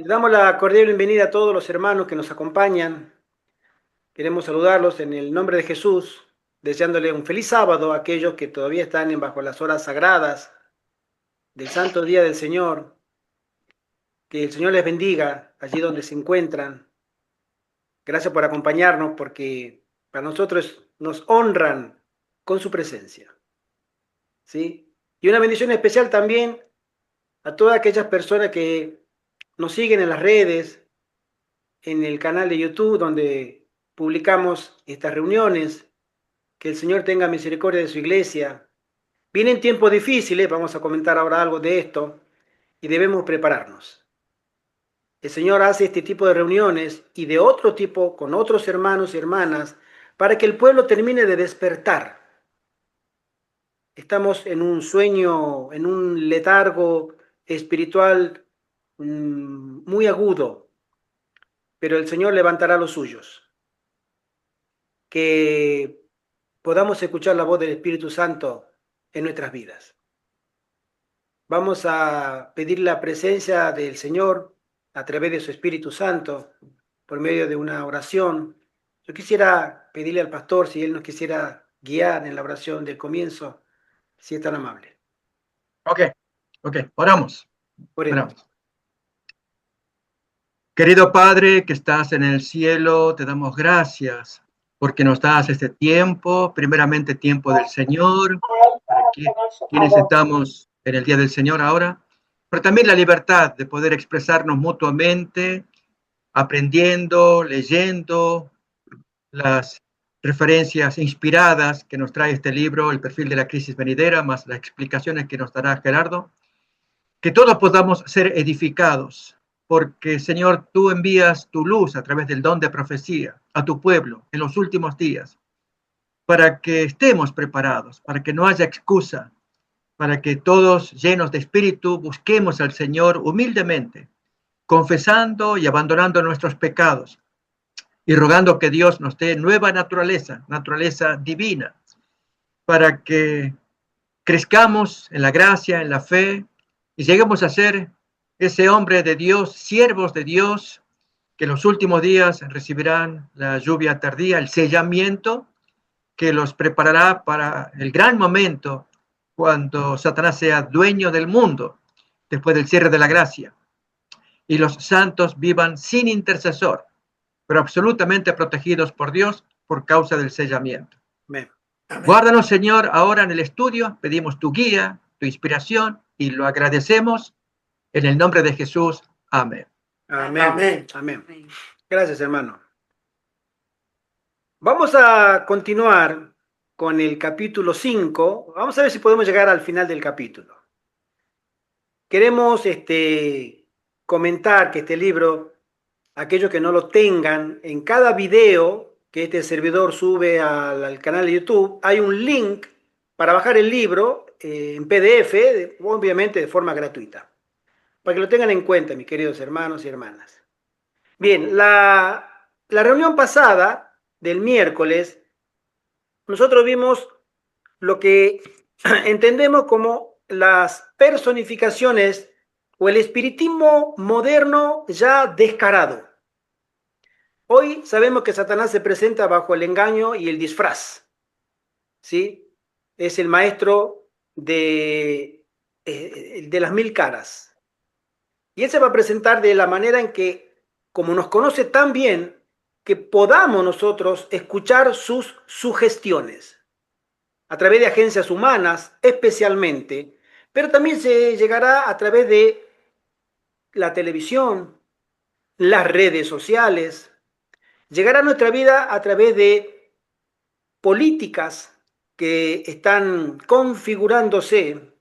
Les damos la cordial bienvenida a todos los hermanos que nos acompañan. Queremos saludarlos en el nombre de Jesús, deseándole un feliz sábado a aquellos que todavía están bajo las horas sagradas del santo día del Señor. Que el Señor les bendiga allí donde se encuentran. Gracias por acompañarnos porque para nosotros nos honran con su presencia. ¿Sí? Y una bendición especial también a todas aquellas personas que nos siguen en las redes, en el canal de YouTube donde publicamos estas reuniones. Que el Señor tenga misericordia de su iglesia. Vienen tiempos difíciles, vamos a comentar ahora algo de esto, y debemos prepararnos. El Señor hace este tipo de reuniones y de otro tipo con otros hermanos y hermanas para que el pueblo termine de despertar. Estamos en un sueño, en un letargo espiritual muy agudo, pero el Señor levantará los suyos. Que podamos escuchar la voz del Espíritu Santo en nuestras vidas. Vamos a pedir la presencia del Señor a través de su Espíritu Santo por medio de una oración. Yo quisiera pedirle al pastor si él nos quisiera guiar en la oración del comienzo, si es tan amable. Ok, oramos. Oremos. Oramos. Querido Padre que estás en el cielo, te damos gracias porque nos das este tiempo, primeramente tiempo del Señor, para quienes estamos en el día del Señor ahora, pero también la libertad de poder expresarnos mutuamente, aprendiendo, leyendo las referencias inspiradas que nos trae este libro, El perfil de la crisis venidera, más las explicaciones que nos dará Gerardo, que todos podamos ser edificados, porque Señor, tú envías tu luz a través del don de profecía a tu pueblo en los últimos días, para que estemos preparados, para que no haya excusa, para que todos llenos de espíritu busquemos al Señor humildemente, confesando y abandonando nuestros pecados y rogando que Dios nos dé nueva naturaleza, naturaleza divina, para que crezcamos en la gracia, en la fe y lleguemos a ser ese hombre de Dios, siervos de Dios, que en los últimos días recibirán la lluvia tardía, el sellamiento que los preparará para el gran momento cuando Satanás sea dueño del mundo, después del cierre de la gracia, y los santos vivan sin intercesor, pero absolutamente protegidos por Dios por causa del sellamiento. Amén. Amén. Guárdanos, Señor, ahora en el estudio, pedimos tu guía, tu inspiración, y lo agradecemos en el nombre de Jesús. Amén. Amén. Amén. Amén. Gracias, hermano. Vamos a continuar con el capítulo 5. Vamos a ver si podemos llegar al final del capítulo. Queremos comentar que este libro, aquellos que no lo tengan, en cada video que este servidor sube al canal de YouTube, hay un link para bajar el libro en PDF, obviamente de forma gratuita. Para que lo tengan en cuenta, mis queridos hermanos y hermanas. Bien, la reunión pasada del miércoles, nosotros vimos lo que entendemos como las personificaciones o el espiritismo moderno ya descarado. Hoy sabemos que Satanás se presenta bajo el engaño y el disfraz, ¿sí? Es el maestro de las mil caras. Y él se va a presentar de la manera en que, como nos conoce tan bien, que podamos nosotros escuchar sus sugestiones a través de agencias humanas especialmente, pero también se llegará a través de la televisión, las redes sociales, llegará a nuestra vida a través de políticas que están configurándose,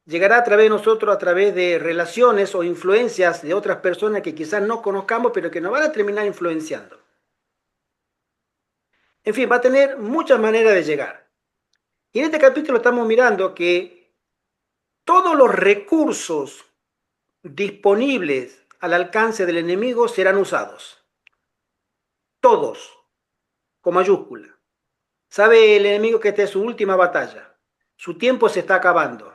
llegará a través de nosotros a través de relaciones o influencias de otras personas que quizás no conozcamos, pero que nos van a terminar influenciando. En fin, va a tener muchas maneras de llegar. Y en este capítulo estamos mirando que todos los recursos disponibles al alcance del enemigo serán usados. Todos, con mayúscula. Sabe el enemigo que esta es su última batalla. Su tiempo se está acabando.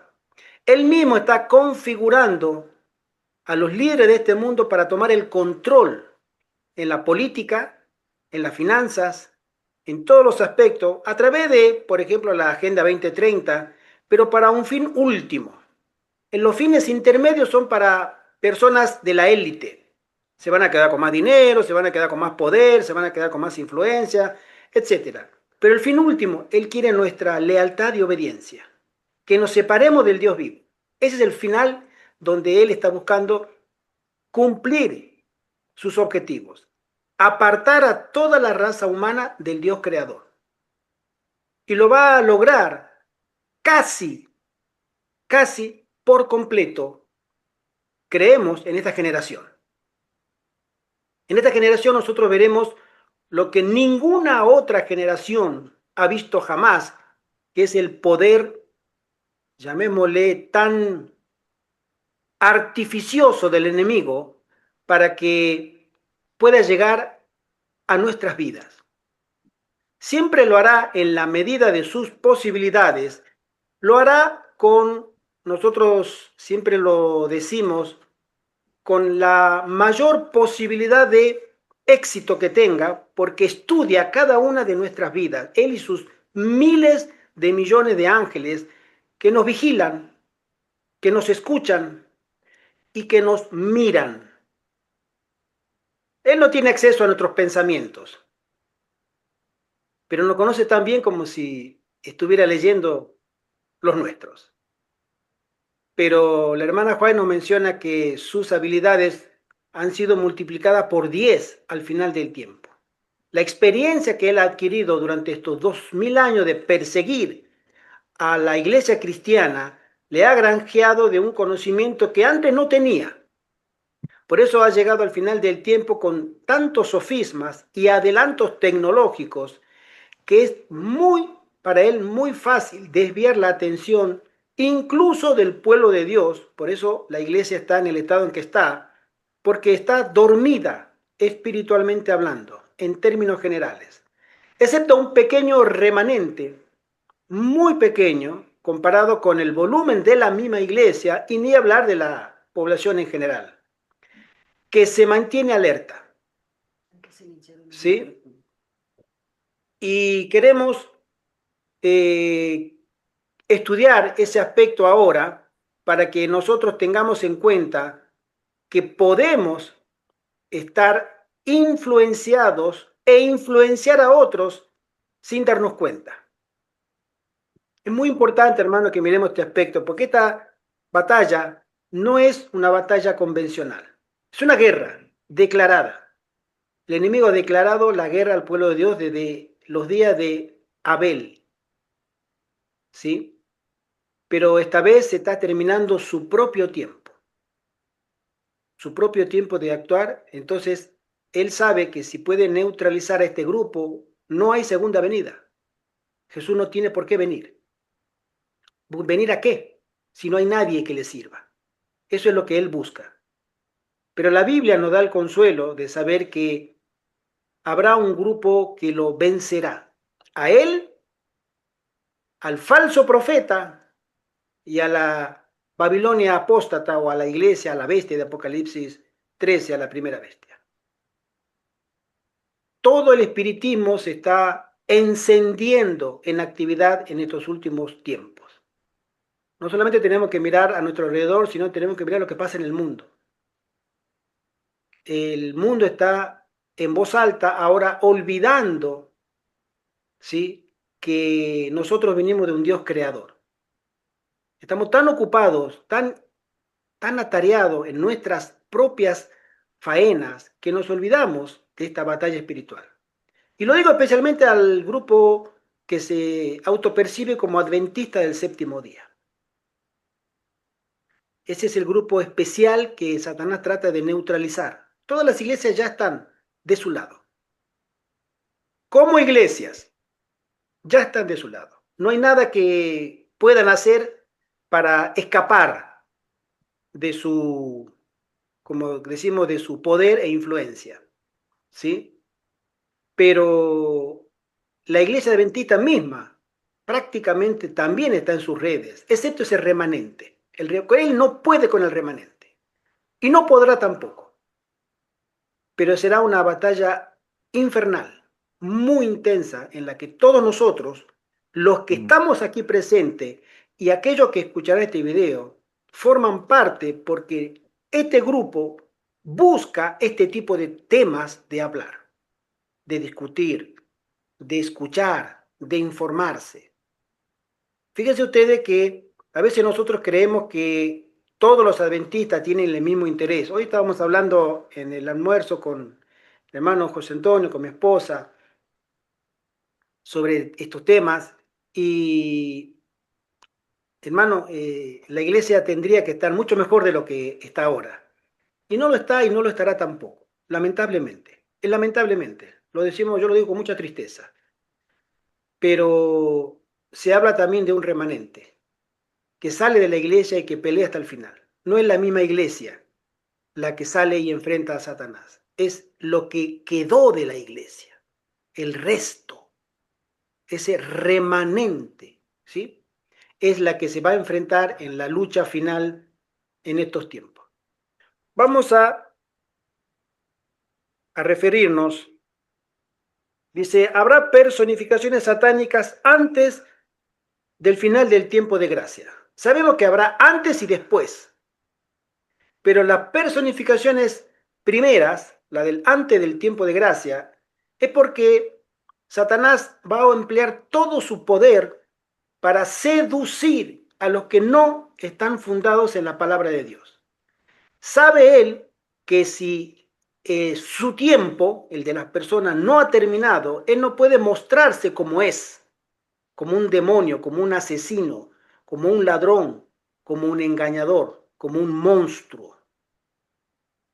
Él mismo está configurando a los líderes de este mundo para tomar el control en la política, en las finanzas, en todos los aspectos, a través de, por ejemplo, la Agenda 2030, pero para un fin último. En los fines intermedios son para personas de la élite. Se van a quedar con más dinero, se van a quedar con más poder, se van a quedar con más influencia, etc. Pero el fin último, Él quiere nuestra lealtad y obediencia, que nos separemos del Dios vivo. Ese es el final donde Él está buscando cumplir sus objetivos, apartar a toda la raza humana del Dios creador. Y lo va a lograr casi por completo, creemos, en esta generación. En esta generación nosotros veremos lo que ninguna otra generación ha visto jamás, que es el poder, llamémosle, tan artificioso del enemigo para que pueda llegar a nuestras vidas. Siempre lo hará en la medida de sus posibilidades, lo hará con, nosotros siempre lo decimos, con la mayor posibilidad de éxito que tenga, porque estudia cada una de nuestras vidas, Él y sus miles de millones de ángeles que nos vigilan, que nos escuchan y que nos miran. Él no tiene acceso a nuestros pensamientos, pero nos conoce tan bien como si estuviera leyendo los nuestros. Pero la hermana Juárez nos menciona que sus habilidades han sido multiplicadas por 10 al final del tiempo. La experiencia que él ha adquirido durante estos 2000 años de perseguir a la iglesia cristiana le ha granjeado de un conocimiento que antes no tenía. Por eso ha llegado al final del tiempo con tantos sofismas y adelantos tecnológicos que es para él muy fácil desviar la atención incluso del pueblo de Dios. Por eso la iglesia está en el estado en que está, porque está dormida espiritualmente hablando, en términos generales, excepto un pequeño remanente, muy pequeño, comparado con el volumen de la misma iglesia, y ni hablar de la población en general, que se mantiene alerta. ¿Sí? Y queremos estudiar ese aspecto ahora para que nosotros tengamos en cuenta que podemos estar influenciados e influenciar a otros sin darnos cuenta. Es muy importante, hermano, que miremos este aspecto, porque esta batalla no es una batalla convencional, es una guerra declarada. El enemigo ha declarado la guerra al pueblo de Dios desde los días de Abel, ¿sí? Pero esta vez se está terminando su propio tiempo de actuar. Entonces él sabe que si puede neutralizar a este grupo, no hay segunda venida. Jesús no tiene por qué venir. ¿Venir a qué? Si no hay nadie que le sirva. Eso es lo que él busca. Pero la Biblia nos da el consuelo de saber que habrá un grupo que lo vencerá. A él, al falso profeta y a la Babilonia apóstata o a la iglesia, a la bestia de Apocalipsis 13, a la primera bestia. Todo el espiritismo se está encendiendo en actividad en estos últimos tiempos. No solamente tenemos que mirar a nuestro alrededor, sino tenemos que mirar lo que pasa en el mundo. El mundo está en voz alta ahora olvidando, ¿sí?, que nosotros venimos de un Dios creador. Estamos tan ocupados, tan atareados en nuestras propias faenas que nos olvidamos de esta batalla espiritual. Y lo digo especialmente al grupo que se autopercibe como adventista del séptimo día. Ese es el grupo especial que Satanás trata de neutralizar. Todas las iglesias ya están de su lado. Como iglesias, ya están de su lado. No hay nada que puedan hacer para escapar de su, como decimos, de su poder e influencia, ¿sí? Pero la iglesia adventista misma prácticamente también está en sus redes, excepto ese remanente. Él no puede con el remanente. y no podrá tampoco, pero será una batalla infernal, muy intensa, en la que todos nosotros, los que estamos aquí presentes y aquellos que escucharán este video, forman parte porque este grupo busca este tipo de temas de hablar, de discutir, de escuchar, de informarse. Fíjense ustedes que a veces nosotros creemos que todos los adventistas tienen el mismo interés. Hoy estábamos hablando en el almuerzo con el hermano José Antonio, con mi esposa, sobre estos temas y, hermano, la iglesia tendría que estar mucho mejor de lo que está ahora. Y no lo está y no lo estará tampoco, lamentablemente. Es lamentablemente, lo decimos, yo lo digo con mucha tristeza, pero se habla también de un remanente que sale de la iglesia y que pelea hasta el final. No es la misma iglesia la que sale y enfrenta a Satanás, es lo que quedó de la iglesia, el resto, ese remanente, ¿sí? Es la que se va a enfrentar en la lucha final en estos tiempos. Vamos a referirnos, dice, habrá personificaciones satánicas antes del final del tiempo de gracia. Sabemos que habrá antes y después, pero las personificaciones primeras, la del antes del tiempo de gracia, es porque Satanás va a emplear todo su poder para seducir a los que no están fundados en la palabra de Dios. Sabe él que si su tiempo, el de las personas, no ha terminado, él no puede mostrarse como es, como un demonio, como un asesino, como un ladrón, como un engañador, como un monstruo.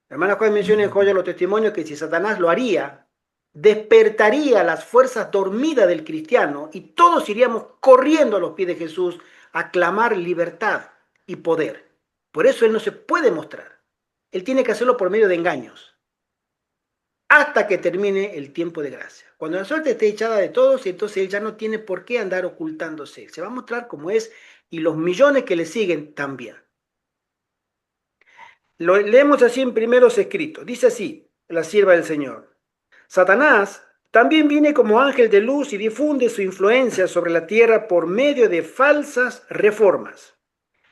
La hermana Juan menciona en Joya los testimonios que si Satanás lo haría, despertaría las fuerzas dormidas del cristiano y todos iríamos corriendo a los pies de Jesús a clamar libertad y poder. Por eso él no se puede mostrar. Él tiene que hacerlo por medio de engaños hasta que termine el tiempo de gracia. Cuando la suerte esté echada de todos, entonces él ya no tiene por qué andar ocultándose. Se va a mostrar como es y los millones que le siguen también. Lo leemos así en primeros escritos. Dice así, la sierva del Señor. Satanás también viene como ángel de luz y difunde su influencia sobre la tierra por medio de falsas reformas.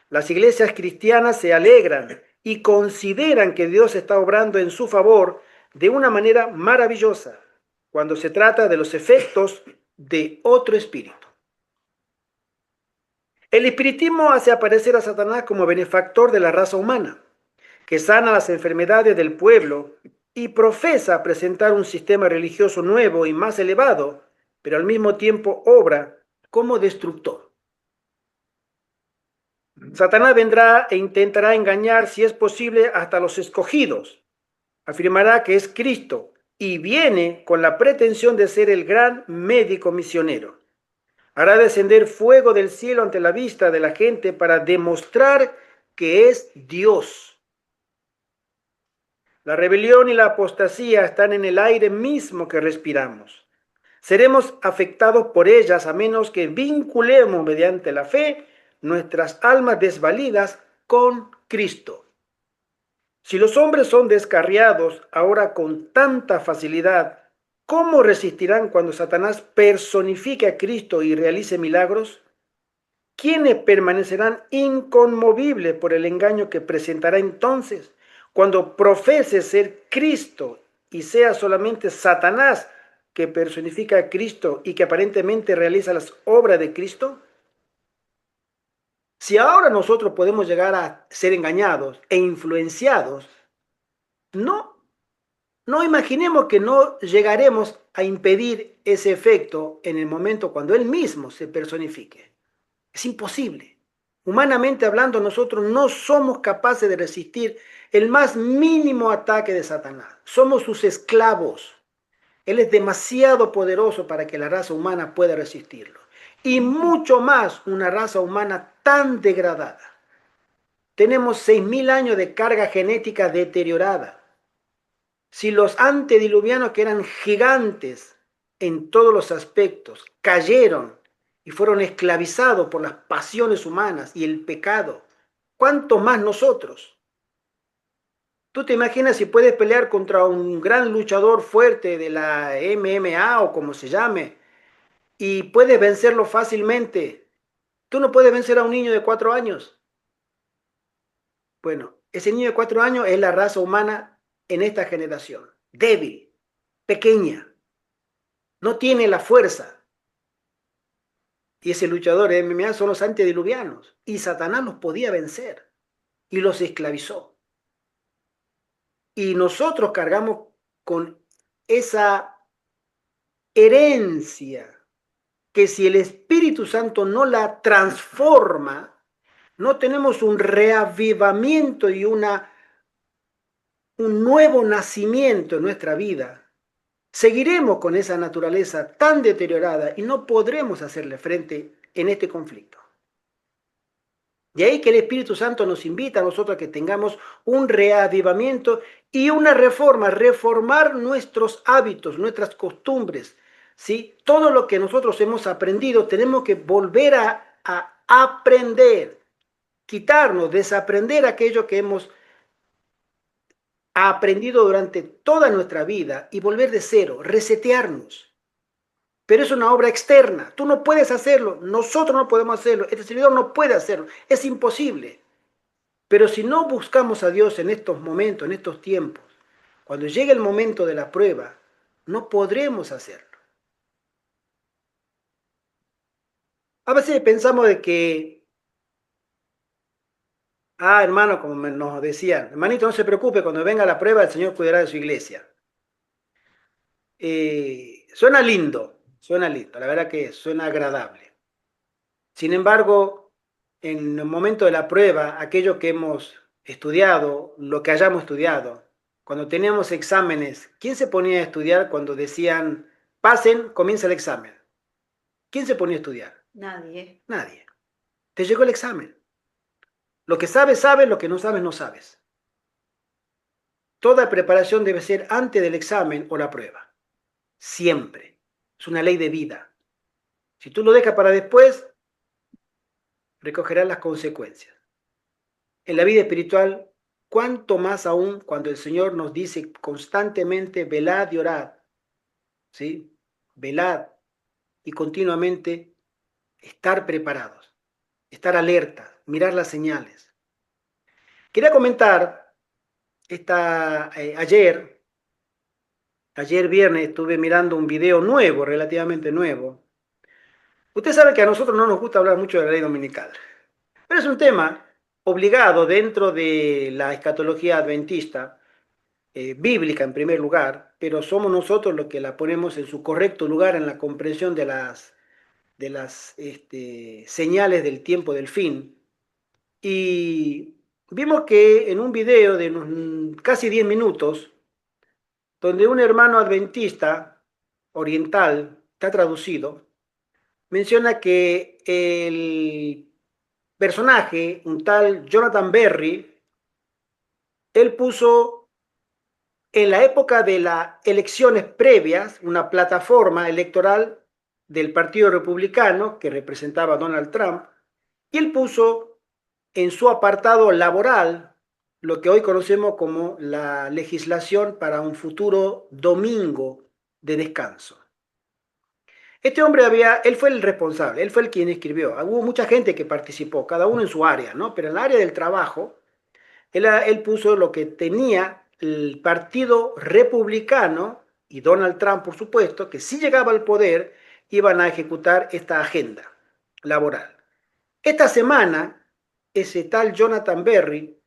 Las iglesias cristianas se alegran y consideran que Dios está obrando en su favor de una manera maravillosa cuando se trata de los efectos de otro espíritu. El espiritismo hace aparecer a Satanás como benefactor de la raza humana, que sana las enfermedades del pueblo y profesa presentar un sistema religioso nuevo y más elevado, pero al mismo tiempo obra como destructor. Satanás vendrá e intentará engañar, si es posible, hasta los escogidos. Afirmará que es Cristo y viene con la pretensión de ser el gran médico misionero. Hará descender fuego del cielo ante la vista de la gente para demostrar que es Dios. La rebelión y la apostasía están en el aire mismo que respiramos. Seremos afectados por ellas a menos que vinculemos mediante la fe nuestras almas desvalidas con Cristo. Si los hombres son descarriados ahora con tanta facilidad, ¿cómo resistirán cuando Satanás personifique a Cristo y realice milagros? ¿Quiénes permanecerán inconmovibles por el engaño que presentará entonces cuando profese ser Cristo y sea solamente Satanás que personifica a Cristo y que aparentemente realiza las obras de Cristo? Si ahora nosotros podemos llegar a ser engañados e influenciados, no imaginemos que no llegaremos a impedir ese efecto en el momento cuando Él mismo se personifique. Es imposible. Humanamente hablando, nosotros no somos capaces de resistir el más mínimo ataque de Satanás. Somos sus esclavos. Él es demasiado poderoso para que la raza humana pueda resistirlo. Y mucho más una raza humana tan degradada. Tenemos 6.000 años de carga genética deteriorada. Si los antediluvianos, que eran gigantes en todos los aspectos, cayeron y fueron esclavizados por las pasiones humanas y el pecado, ¿cuánto más nosotros? ¿Tú te imaginas si puedes pelear contra un gran luchador fuerte de la MMA o como se llame y puedes vencerlo fácilmente? Tú no puedes vencer a un niño de 4 años. Bueno, ese niño de 4 años es la raza humana en esta generación. Débil, pequeña, no tiene la fuerza. Y ese luchador de MMA son los antediluvianos. Y Satanás los podía vencer y los esclavizó. Y nosotros cargamos con esa herencia que si el Espíritu Santo no la transforma, no tenemos un reavivamiento y un nuevo nacimiento en nuestra vida. Seguiremos con esa naturaleza tan deteriorada y no podremos hacerle frente en este conflicto. De ahí que el Espíritu Santo nos invita a nosotros a que tengamos un reavivamiento y una reforma, reformar nuestros hábitos, nuestras costumbres, ¿sí? Todo lo que nosotros hemos aprendido tenemos que volver a aprender, quitarnos, desaprender aquello que hemos aprendido durante toda nuestra vida y volver de cero, resetearnos. Pero es una obra externa, tú no puedes hacerlo, nosotros no podemos hacerlo, este servidor no puede hacerlo, es imposible. Pero si no buscamos a Dios en estos momentos, en estos tiempos, cuando llegue el momento de la prueba, no podremos hacerlo. A veces pensamos de que, hermano, como nos decían, hermanito, no se preocupe, cuando venga la prueba el Señor cuidará de su iglesia. Suena lindo, la verdad que suena agradable. Sin embargo, en el momento de la prueba, aquello que hemos estudiado, lo que hayamos estudiado, cuando teníamos exámenes, ¿quién se ponía a estudiar cuando decían, pasen, comienza el examen? ¿Quién se ponía a estudiar? Nadie. Nadie. Te llegó el examen. Lo que sabes, sabes, lo que no sabes, no sabes. Toda preparación debe ser antes del examen o la prueba. Siempre. Es una ley de vida. Si tú lo dejas para después, recogerás las consecuencias. En la vida espiritual, cuanto más aún cuando el Señor nos dice constantemente, velad y orad, ¿sí? Velad y continuamente estar preparados, estar alertas, mirar las señales. Quería comentar, ayer viernes estuve mirando un video nuevo, relativamente nuevo. Usted sabe que a nosotros no nos gusta hablar mucho de la ley dominical, pero es un tema obligado dentro de la escatología adventista, bíblica en primer lugar, pero somos nosotros los que la ponemos en su correcto lugar en la comprensión de las señales del tiempo del fin. Y vimos que en un video de unos casi 10 minutos, donde un hermano adventista oriental, está traducido, menciona que el personaje, un tal Jonathan Berry, él puso en la época de las elecciones previas una plataforma electoral del Partido Republicano que representaba a Donald Trump, y él puso en su apartado laboral lo que hoy conocemos como la legislación para un futuro domingo de descanso. Este hombre él fue el responsable, él fue el quien escribió. Hubo mucha gente que participó, cada uno en su área, ¿no? Pero en el área del trabajo, él puso lo que tenía el Partido Republicano y Donald Trump, por supuesto, que si llegaba al poder, iban a ejecutar esta agenda laboral. Esta semana, ese tal Jonathan Berry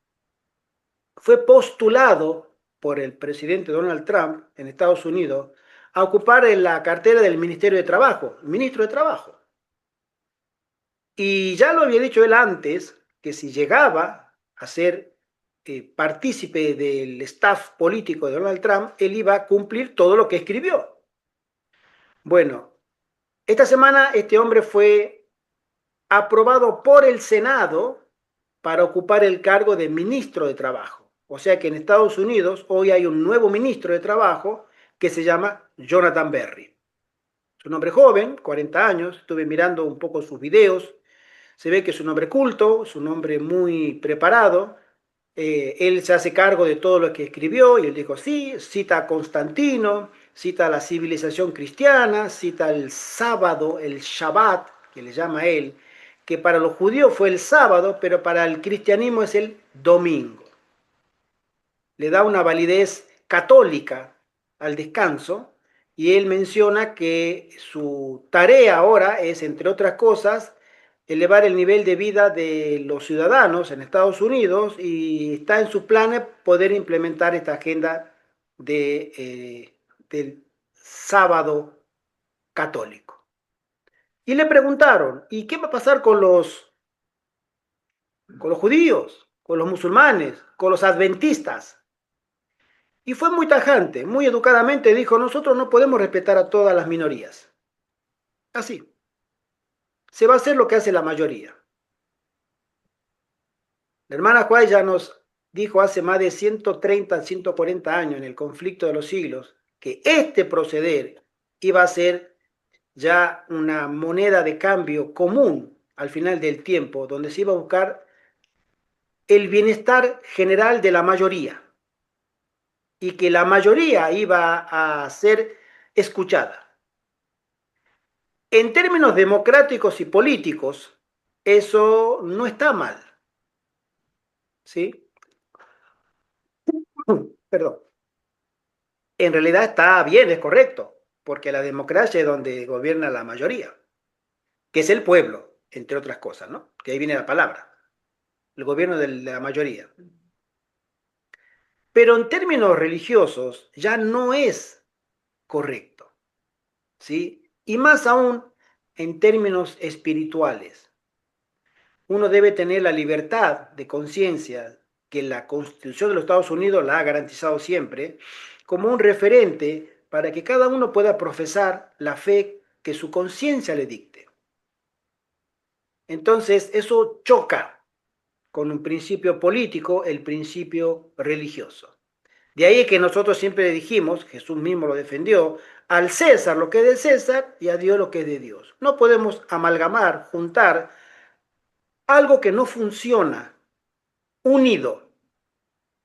fue postulado por el presidente Donald Trump en Estados Unidos a ocupar la cartera del Ministerio de Trabajo, ministro de Trabajo. Y ya lo había dicho él antes, que si llegaba a ser partícipe del staff político de Donald Trump, él iba a cumplir todo lo que escribió. Bueno, esta semana este hombre fue aprobado por el Senado para ocupar el cargo de ministro de Trabajo. O sea que en Estados Unidos hoy hay un nuevo ministro de Trabajo que se llama Jonathan Berry. Es un hombre joven, 40 años, estuve mirando un poco sus videos, se ve que es un hombre culto, es un hombre muy preparado, Él se hace cargo de todo lo que escribió y él dijo, sí, cita a Constantino, cita a la civilización cristiana, cita el sábado, el Shabbat, que le llama él, que para los judíos fue el sábado, pero para el cristianismo es el domingo. Le da una validez católica al descanso y él menciona que su tarea ahora es, entre otras cosas, elevar el nivel de vida de los ciudadanos en Estados Unidos y está en sus planes poder implementar esta agenda del sábado católico. Y le preguntaron, ¿y qué va a pasar con los judíos, con los musulmanes, con los adventistas? Y fue muy tajante, muy educadamente dijo, nosotros no podemos respetar a todas las minorías. Así, se va a hacer lo que hace la mayoría. La hermana Juárez ya nos dijo hace más de 130, 140 años en el conflicto de los siglos que este proceder iba a ser ya una moneda de cambio común al final del tiempo, donde se iba a buscar el bienestar general de la mayoría y que la mayoría iba a ser escuchada. En términos democráticos y políticos, eso no está mal, ¿sí? Perdón. En realidad está bien, es correcto, porque la democracia es donde gobierna la mayoría, que es el pueblo, entre otras cosas, ¿no? Que ahí viene la palabra, el gobierno de la mayoría. Pero en términos religiosos ya no es correcto, ¿sí? Y más aún en términos espirituales. Uno debe tener la libertad de conciencia que la Constitución de los Estados Unidos la ha garantizado siempre como un referente para que cada uno pueda profesar la fe que su conciencia le dicte. Entonces, eso choca con un principio político, el principio religioso. De ahí que nosotros siempre dijimos, Jesús mismo lo defendió, al César lo que es de César y a Dios lo que es de Dios. No podemos amalgamar, juntar algo que no funciona unido,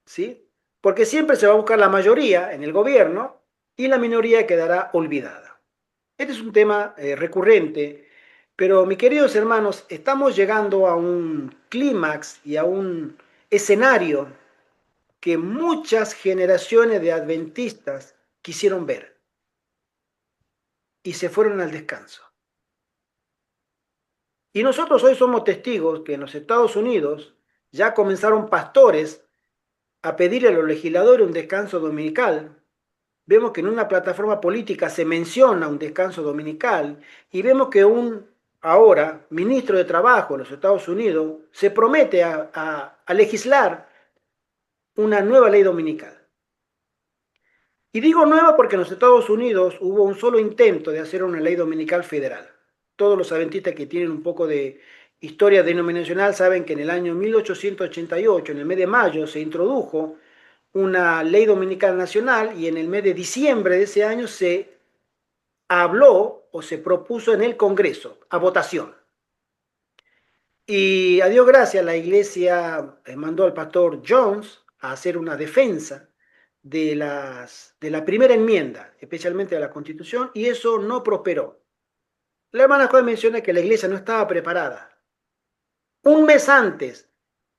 ¿sí? Porque siempre se va a buscar la mayoría en el gobierno y la minoría quedará olvidada. Este es un tema recurrente, pero mis queridos hermanos, estamos llegando a un clímax y a un escenario que muchas generaciones de adventistas quisieron ver y se fueron al descanso. Y nosotros hoy somos testigos que en los Estados Unidos ya comenzaron pastores a pedirle a los legisladores un descanso dominical. Vemos que en una plataforma política se menciona un descanso dominical y vemos que un ahora ministro de Trabajo de los Estados Unidos se promete a legislar una nueva ley dominical. Y digo nueva porque en los Estados Unidos hubo un solo intento de hacer una ley dominical federal. Todos los adventistas que tienen un poco de historia denominacional saben que en el año 1888, en el mes de mayo, se introdujo una ley dominical nacional y en el mes de diciembre de ese año se habló o se propuso en el Congreso a votación. Y a Dios gracias, la iglesia mandó al pastor Jones a hacer una defensa de la primera enmienda, especialmente de la Constitución, y eso no prosperó. La hermana Juan menciona que la iglesia no estaba preparada. Un mes antes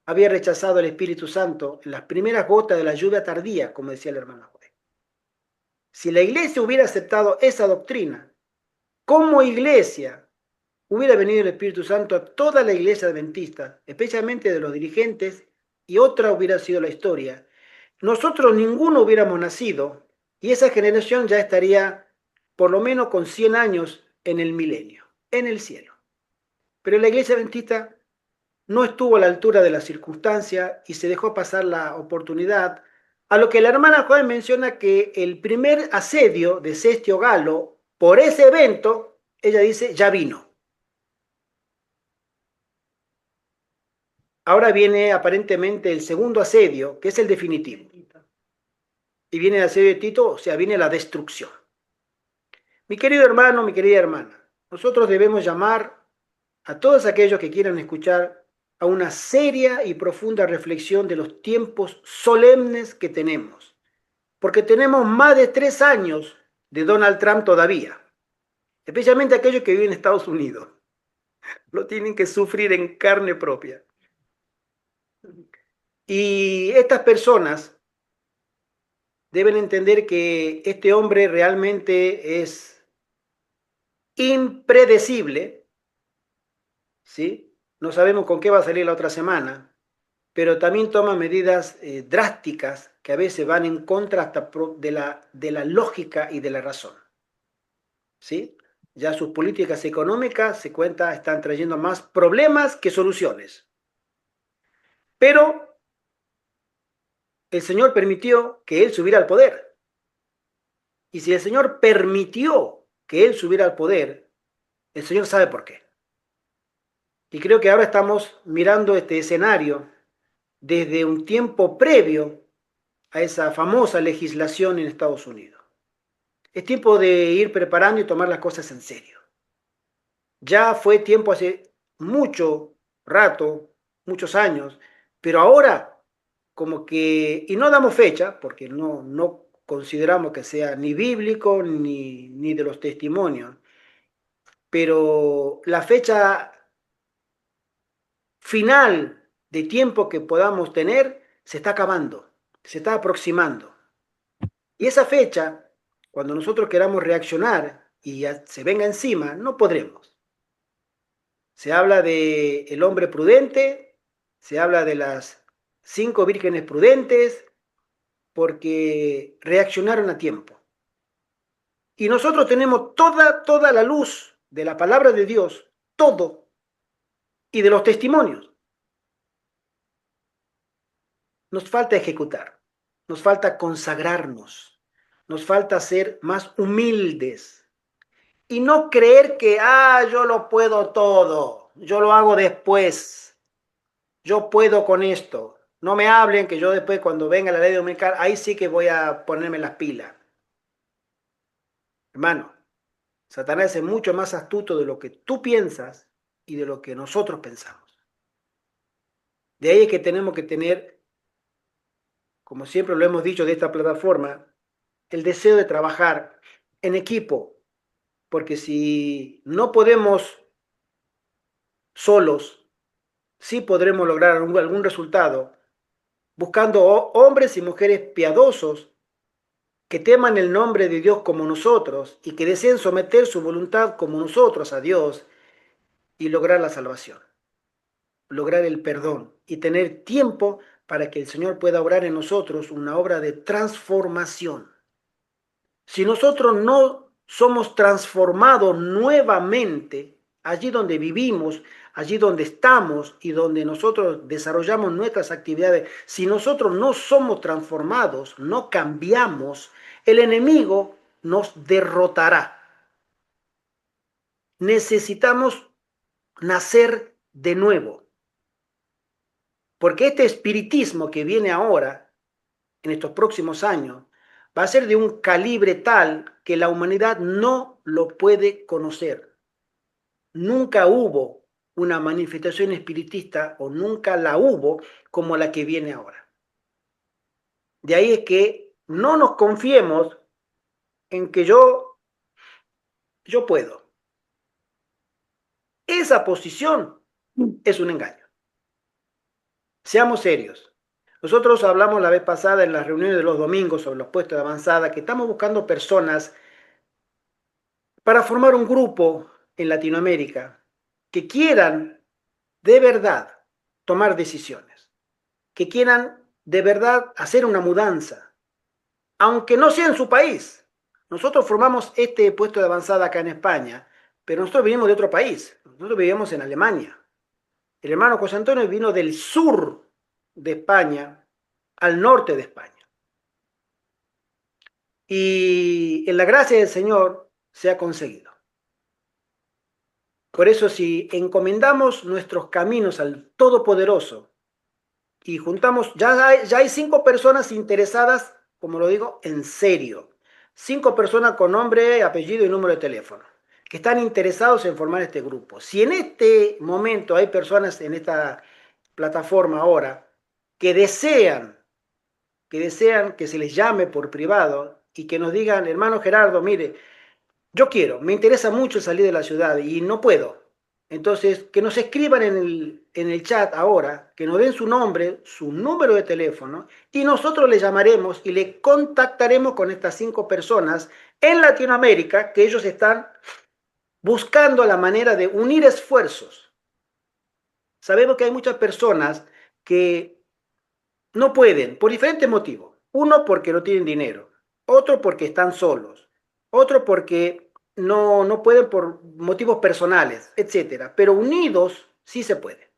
había rechazado el Espíritu Santo en las primeras gotas de la lluvia tardía, como decía la hermana Juan. Si la iglesia hubiera aceptado esa doctrina, como iglesia hubiera venido el Espíritu Santo a toda la iglesia adventista, especialmente de los dirigentes, y otra hubiera sido la historia. Nosotros ninguno hubiéramos nacido y esa generación ya estaría por lo menos con 100 años en el milenio, en el cielo. Pero la iglesia adventista no estuvo a la altura de la circunstancia y se dejó pasar la oportunidad, a lo que la hermana Joven menciona que el primer asedio de Cestio Galo por ese evento, ella dice, ya vino. Ahora viene aparentemente el segundo asedio, que es el definitivo. Y viene el asedio de Tito, o sea, viene la destrucción. Mi querido hermano, mi querida hermana, nosotros debemos llamar a todos aquellos que quieran escuchar a una seria y profunda reflexión de los tiempos solemnes que tenemos, porque tenemos más de 3 años de Donald Trump todavía, especialmente aquellos que viven en Estados Unidos. Lo tienen que sufrir en carne propia. Y estas personas deben entender que este hombre realmente es impredecible, ¿sí? No sabemos con qué va a salir la otra semana, pero también toma medidas drásticas que a veces van en contra hasta de la lógica y de la razón, ¿sí? Ya sus políticas económicas, se cuenta, están trayendo más problemas que soluciones. Pero el Señor permitió que él subiera al poder. Y si el Señor permitió que él subiera al poder, el Señor sabe por qué. Y creo que ahora estamos mirando este escenario desde un tiempo previo a esa famosa legislación en Estados Unidos. Es tiempo de ir preparando y tomar las cosas en serio. Ya fue tiempo hace mucho rato, muchos años, pero ahora como que, y no damos fecha, porque no consideramos que sea ni bíblico ni de los testimonios, pero la fecha final de tiempo que podamos tener se está acabando, se está aproximando. Y esa fecha, cuando nosotros queramos reaccionar y ya se venga encima, no podremos. Se habla de el hombre prudente, se habla de las 5 vírgenes prudentes, porque reaccionaron a tiempo. Y nosotros tenemos toda la luz de la palabra de Dios, todo, y de los testimonios. Nos falta ejecutar, nos falta consagrarnos, nos falta ser más humildes y no creer que, yo lo puedo todo, yo lo hago después, yo puedo con esto. No me hablen que yo después cuando venga la ley dominical, ahí sí que voy a ponerme las pilas. Hermano, Satanás es mucho más astuto de lo que tú piensas y de lo que nosotros pensamos. De ahí es que tenemos que tener, como siempre lo hemos dicho de esta plataforma, el deseo de trabajar en equipo, porque si no podemos solos, sí podremos lograr algún resultado buscando hombres y mujeres piadosos que teman el nombre de Dios como nosotros y que deseen someter su voluntad como nosotros a Dios y lograr la salvación, lograr el perdón y tener tiempo para que el Señor pueda obrar en nosotros una obra de transformación. Si nosotros no somos transformados nuevamente allí donde vivimos, allí donde estamos y donde nosotros desarrollamos nuestras actividades, si nosotros no somos transformados, no cambiamos, el enemigo nos derrotará. Necesitamos nacer de nuevo, porque este espiritismo que viene ahora, en estos próximos años, va a ser de un calibre tal que la humanidad no lo puede conocer. Nunca hubo una manifestación espiritista o nunca la hubo como la que viene ahora. De ahí es que no nos confiemos en que yo puedo. Esa posición es un engaño. Seamos serios. Nosotros hablamos la vez pasada en las reuniones de los domingos sobre los puestos de avanzada que estamos buscando personas para formar un grupo en Latinoamérica que quieran de verdad tomar decisiones, que quieran de verdad hacer una mudanza, aunque no sea en su país. Nosotros formamos este puesto de avanzada acá en España, pero nosotros venimos de otro país, nosotros vivíamos en Alemania. El hermano José Antonio vino del sur de España al norte de España. Y en la gracia del Señor se ha conseguido. Por eso si encomendamos nuestros caminos al Todopoderoso y juntamos, ya hay 5 personas interesadas, como lo digo, en serio. 5 personas con nombre, apellido y número de teléfono, que están interesados en formar este grupo. Si en este momento hay personas en plataforma ahora que desean que se les llame por privado y que nos digan, hermano Gerardo, mire, yo quiero, me interesa mucho salir de la ciudad y no puedo. Entonces, que nos escriban en el chat ahora, que nos den su nombre, su número de teléfono, y nosotros le llamaremos y le contactaremos con estas 5 personas en Latinoamérica, que ellos están buscando la manera de unir esfuerzos. Sabemos que hay muchas personas que no pueden, por diferentes motivos. Uno porque no tienen dinero, otro porque están solos, otro porque no pueden por motivos personales, etcétera. Pero unidos sí se puede.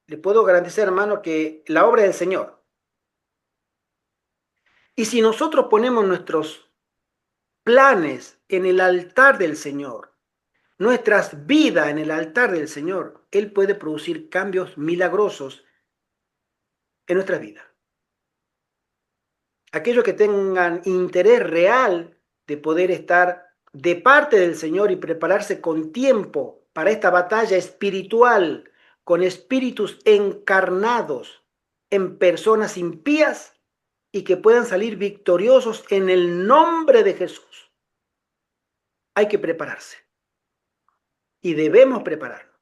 Le puedo garantizar, hermano, que la obra del Señor. Y si nosotros ponemos nuestros planes en el altar del Señor, nuestras vidas en el altar del Señor, Él puede producir cambios milagrosos en nuestras vidas. Aquellos que tengan interés real de poder estar de parte del Señor y prepararse con tiempo para esta batalla espiritual con espíritus encarnados en personas impías y que puedan salir victoriosos en el nombre de Jesús. Hay que prepararse y debemos prepararnos.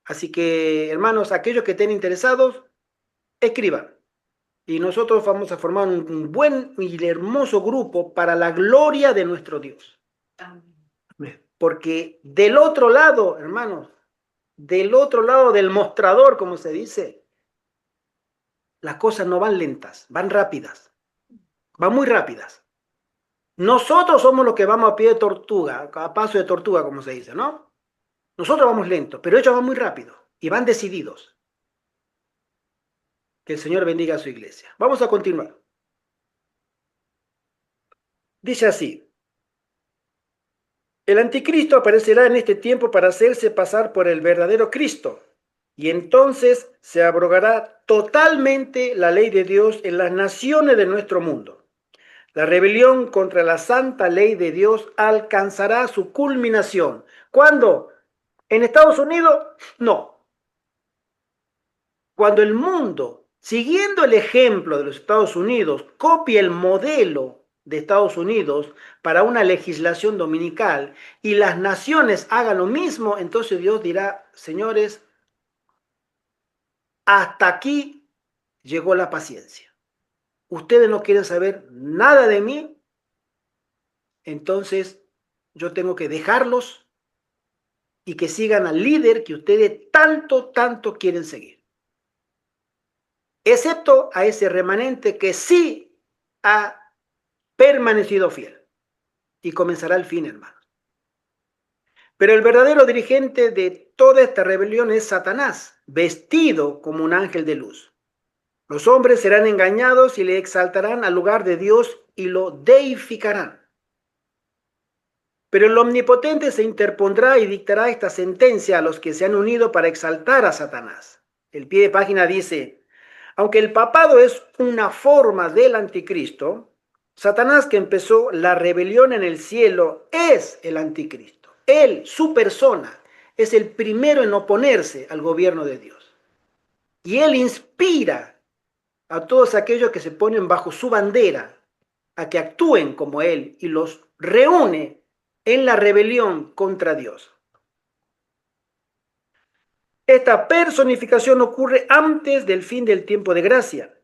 Así que, hermanos, aquellos que estén interesados, escriban. Y nosotros vamos a formar un buen y hermoso grupo para la gloria de nuestro Dios. Porque del otro lado, hermanos, del otro lado del mostrador, como se dice, las cosas no van lentas, van rápidas, van muy rápidas. Nosotros somos los que vamos a pie de tortuga, a paso de tortuga, como se dice, ¿no? Nosotros vamos lentos, pero ellos van muy rápido y van decididos. Que el Señor bendiga a su iglesia. Vamos a continuar. Dice así: el anticristo aparecerá en este tiempo para hacerse pasar por el verdadero Cristo, y entonces se abrogará totalmente la ley de Dios en las naciones de nuestro mundo. La rebelión contra la santa ley de Dios alcanzará su culminación. ¿Cuándo? ¿En Estados Unidos? No. Cuando el mundo, siguiendo el ejemplo de los Estados Unidos, copie el modelo de Estados Unidos para una legislación dominical y las naciones hagan lo mismo, entonces Dios dirá, señores, hasta aquí llegó la paciencia. Ustedes no quieren saber nada de mí, entonces yo tengo que dejarlos y que sigan al líder que ustedes tanto, tanto quieren seguir. Excepto a ese remanente que sí ha permanecido fiel. Y comenzará el fin, hermanos. Pero el verdadero dirigente de toda esta rebelión es Satanás, vestido como un ángel de luz. Los hombres serán engañados y le exaltarán al lugar de Dios y lo deificarán. Pero el Omnipotente se interpondrá y dictará esta sentencia a los que se han unido para exaltar a Satanás. El pie de página dice: aunque el papado es una forma del anticristo, Satanás, que empezó la rebelión en el cielo, es el anticristo. Él, su persona, es el primero en oponerse al gobierno de Dios. Y él inspira a todos aquellos que se ponen bajo su bandera a que actúen como él y los reúne en la rebelión contra Dios. Esta personificación ocurre antes del fin del tiempo de gracia,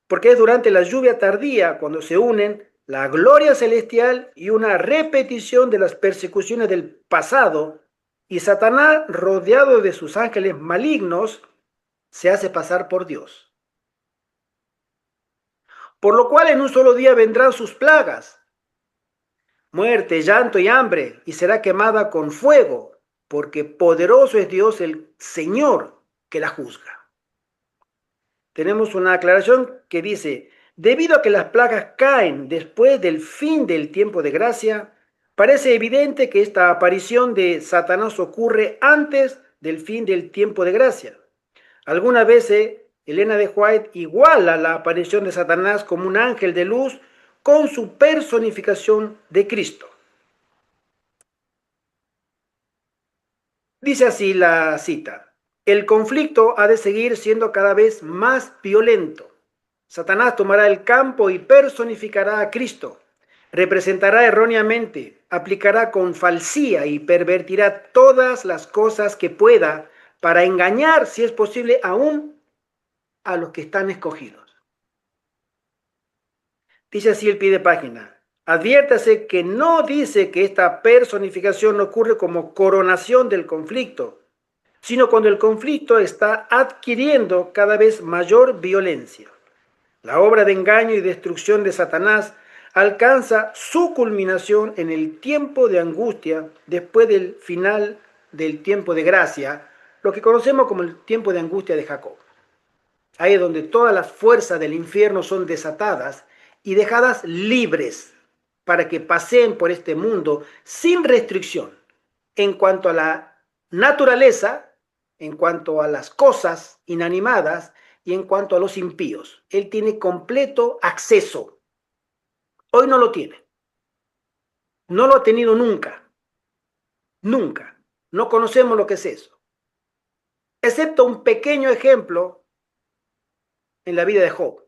porque es durante la lluvia tardía cuando se unen la gloria celestial y una repetición de las persecuciones del pasado, y Satanás, rodeado de sus ángeles malignos, se hace pasar por Dios. Por lo cual en un solo día vendrán sus plagas, muerte, llanto y hambre, y será quemada con fuego, porque poderoso es Dios el Señor que la juzga. Tenemos una aclaración que dice: debido a que las plagas caen después del fin del tiempo de gracia, parece evidente que esta aparición de Satanás ocurre antes del fin del tiempo de gracia. Algunas veces Elena de White iguala la aparición de Satanás como un ángel de luz con su personificación de Cristo. Dice así la cita: El conflicto ha de seguir siendo cada vez más violento. Satanás tomará el campo y personificará a Cristo. Representará erróneamente, aplicará con falsía y pervertirá todas las cosas que pueda para engañar, si es posible, aún a los que están escogidos. Dice así el pie de página. Adviértase que no dice que esta personificación ocurre como coronación del conflicto, sino cuando el conflicto está adquiriendo cada vez mayor violencia. La obra de engaño y destrucción de Satanás alcanza su culminación en el tiempo de angustia después del final del tiempo de gracia, lo que conocemos como el tiempo de angustia de Jacob. Ahí es donde todas las fuerzas del infierno son desatadas y dejadas libres para que paseen por este mundo sin restricción en cuanto a la naturaleza, en cuanto a las cosas inanimadas y en cuanto a los impíos. Él tiene completo acceso. Hoy no lo tiene. No lo ha tenido nunca. Nunca. No conocemos lo que es eso. Excepto un pequeño ejemplo en la vida de Job,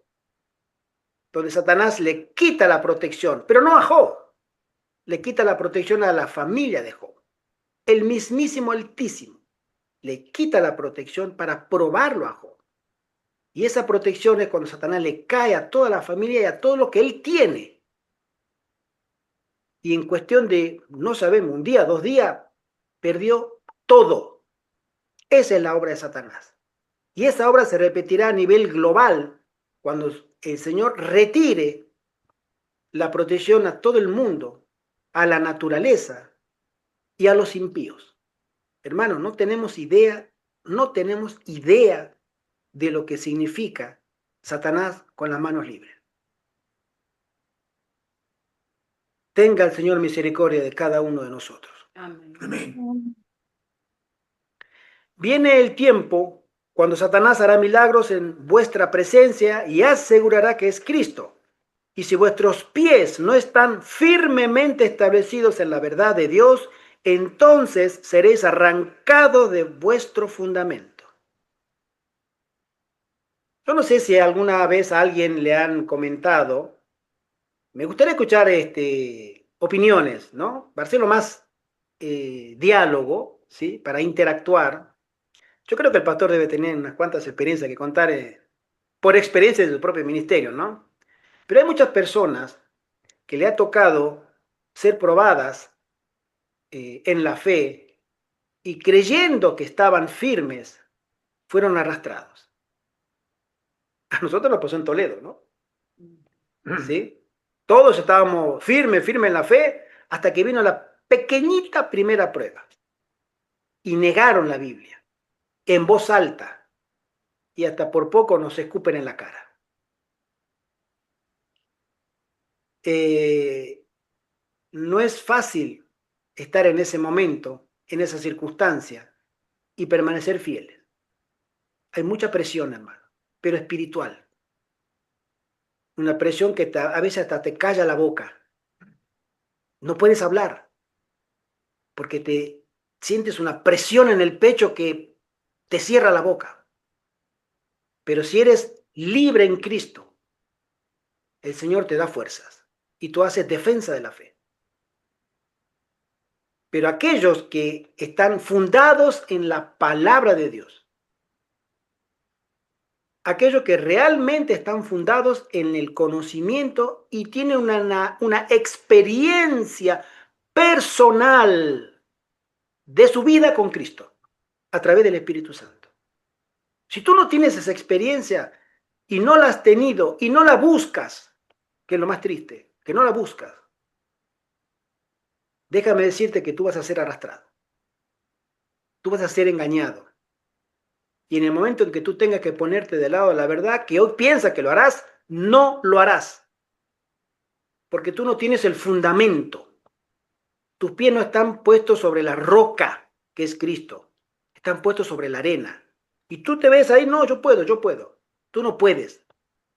donde Satanás le quita la protección, pero no a Job, le quita la protección a la familia de Job. El mismísimo Altísimo le quita la protección para probarlo a Job. Y esa protección es cuando Satanás le cae a toda la familia y a todo lo que él tiene. Y en cuestión de, no sabemos, un día, 2 días, perdió todo. Esa es la obra de Satanás. Y esa obra se repetirá a nivel global cuando el Señor retire la protección a todo el mundo, a la naturaleza y a los impíos. Hermanos, no tenemos idea de lo que significa Satanás con las manos libres. Tenga el Señor misericordia de cada uno de nosotros. Amén. Amén. Viene el tiempo cuando Satanás hará milagros en vuestra presencia y asegurará que es Cristo. Y si vuestros pies no están firmemente establecidos en la verdad de Dios, entonces seréis arrancados de vuestro fundamento. Yo no sé si alguna vez a alguien le han comentado, me gustaría escuchar opiniones, ¿no? Para hacerlo más diálogo, ¿sí? Para interactuar. Yo creo que el pastor debe tener unas cuantas experiencias que contar por experiencia de su propio ministerio, ¿no? Pero hay muchas personas que le ha tocado ser probadas en la fe y creyendo que estaban firmes, fueron arrastrados. A nosotros nos pasó en Toledo, ¿no? ¿Sí? Todos estábamos firmes en la fe hasta que vino la pequeñita primera prueba y negaron la Biblia en voz alta y hasta por poco nos escupen en la cara. No es fácil estar en ese momento, en esa circunstancia y permanecer fieles. Hay mucha presión, hermano, pero espiritual. Una presión que a veces hasta te calla la boca. No puedes hablar porque te sientes una presión en el pecho que te cierra la boca. Pero si eres libre en Cristo, el Señor te da fuerzas y tú haces defensa de la fe. Pero aquellos que están fundados en la palabra de Dios, aquellos que realmente están fundados en el conocimiento y tienen una experiencia personal de su vida con Cristo a través del Espíritu Santo. Si tú no tienes esa experiencia y no la has tenido y no la buscas, que es lo más triste, que no la buscas, déjame decirte que tú vas a ser arrastrado, tú vas a ser engañado. Y en el momento en que tú tengas que ponerte del lado de la verdad, que hoy piensas que lo harás, no lo harás. Porque tú no tienes el fundamento. Tus pies no están puestos sobre la roca, que es Cristo. Están puestos sobre la arena. Y tú te ves ahí, no, yo puedo, yo puedo. Tú no puedes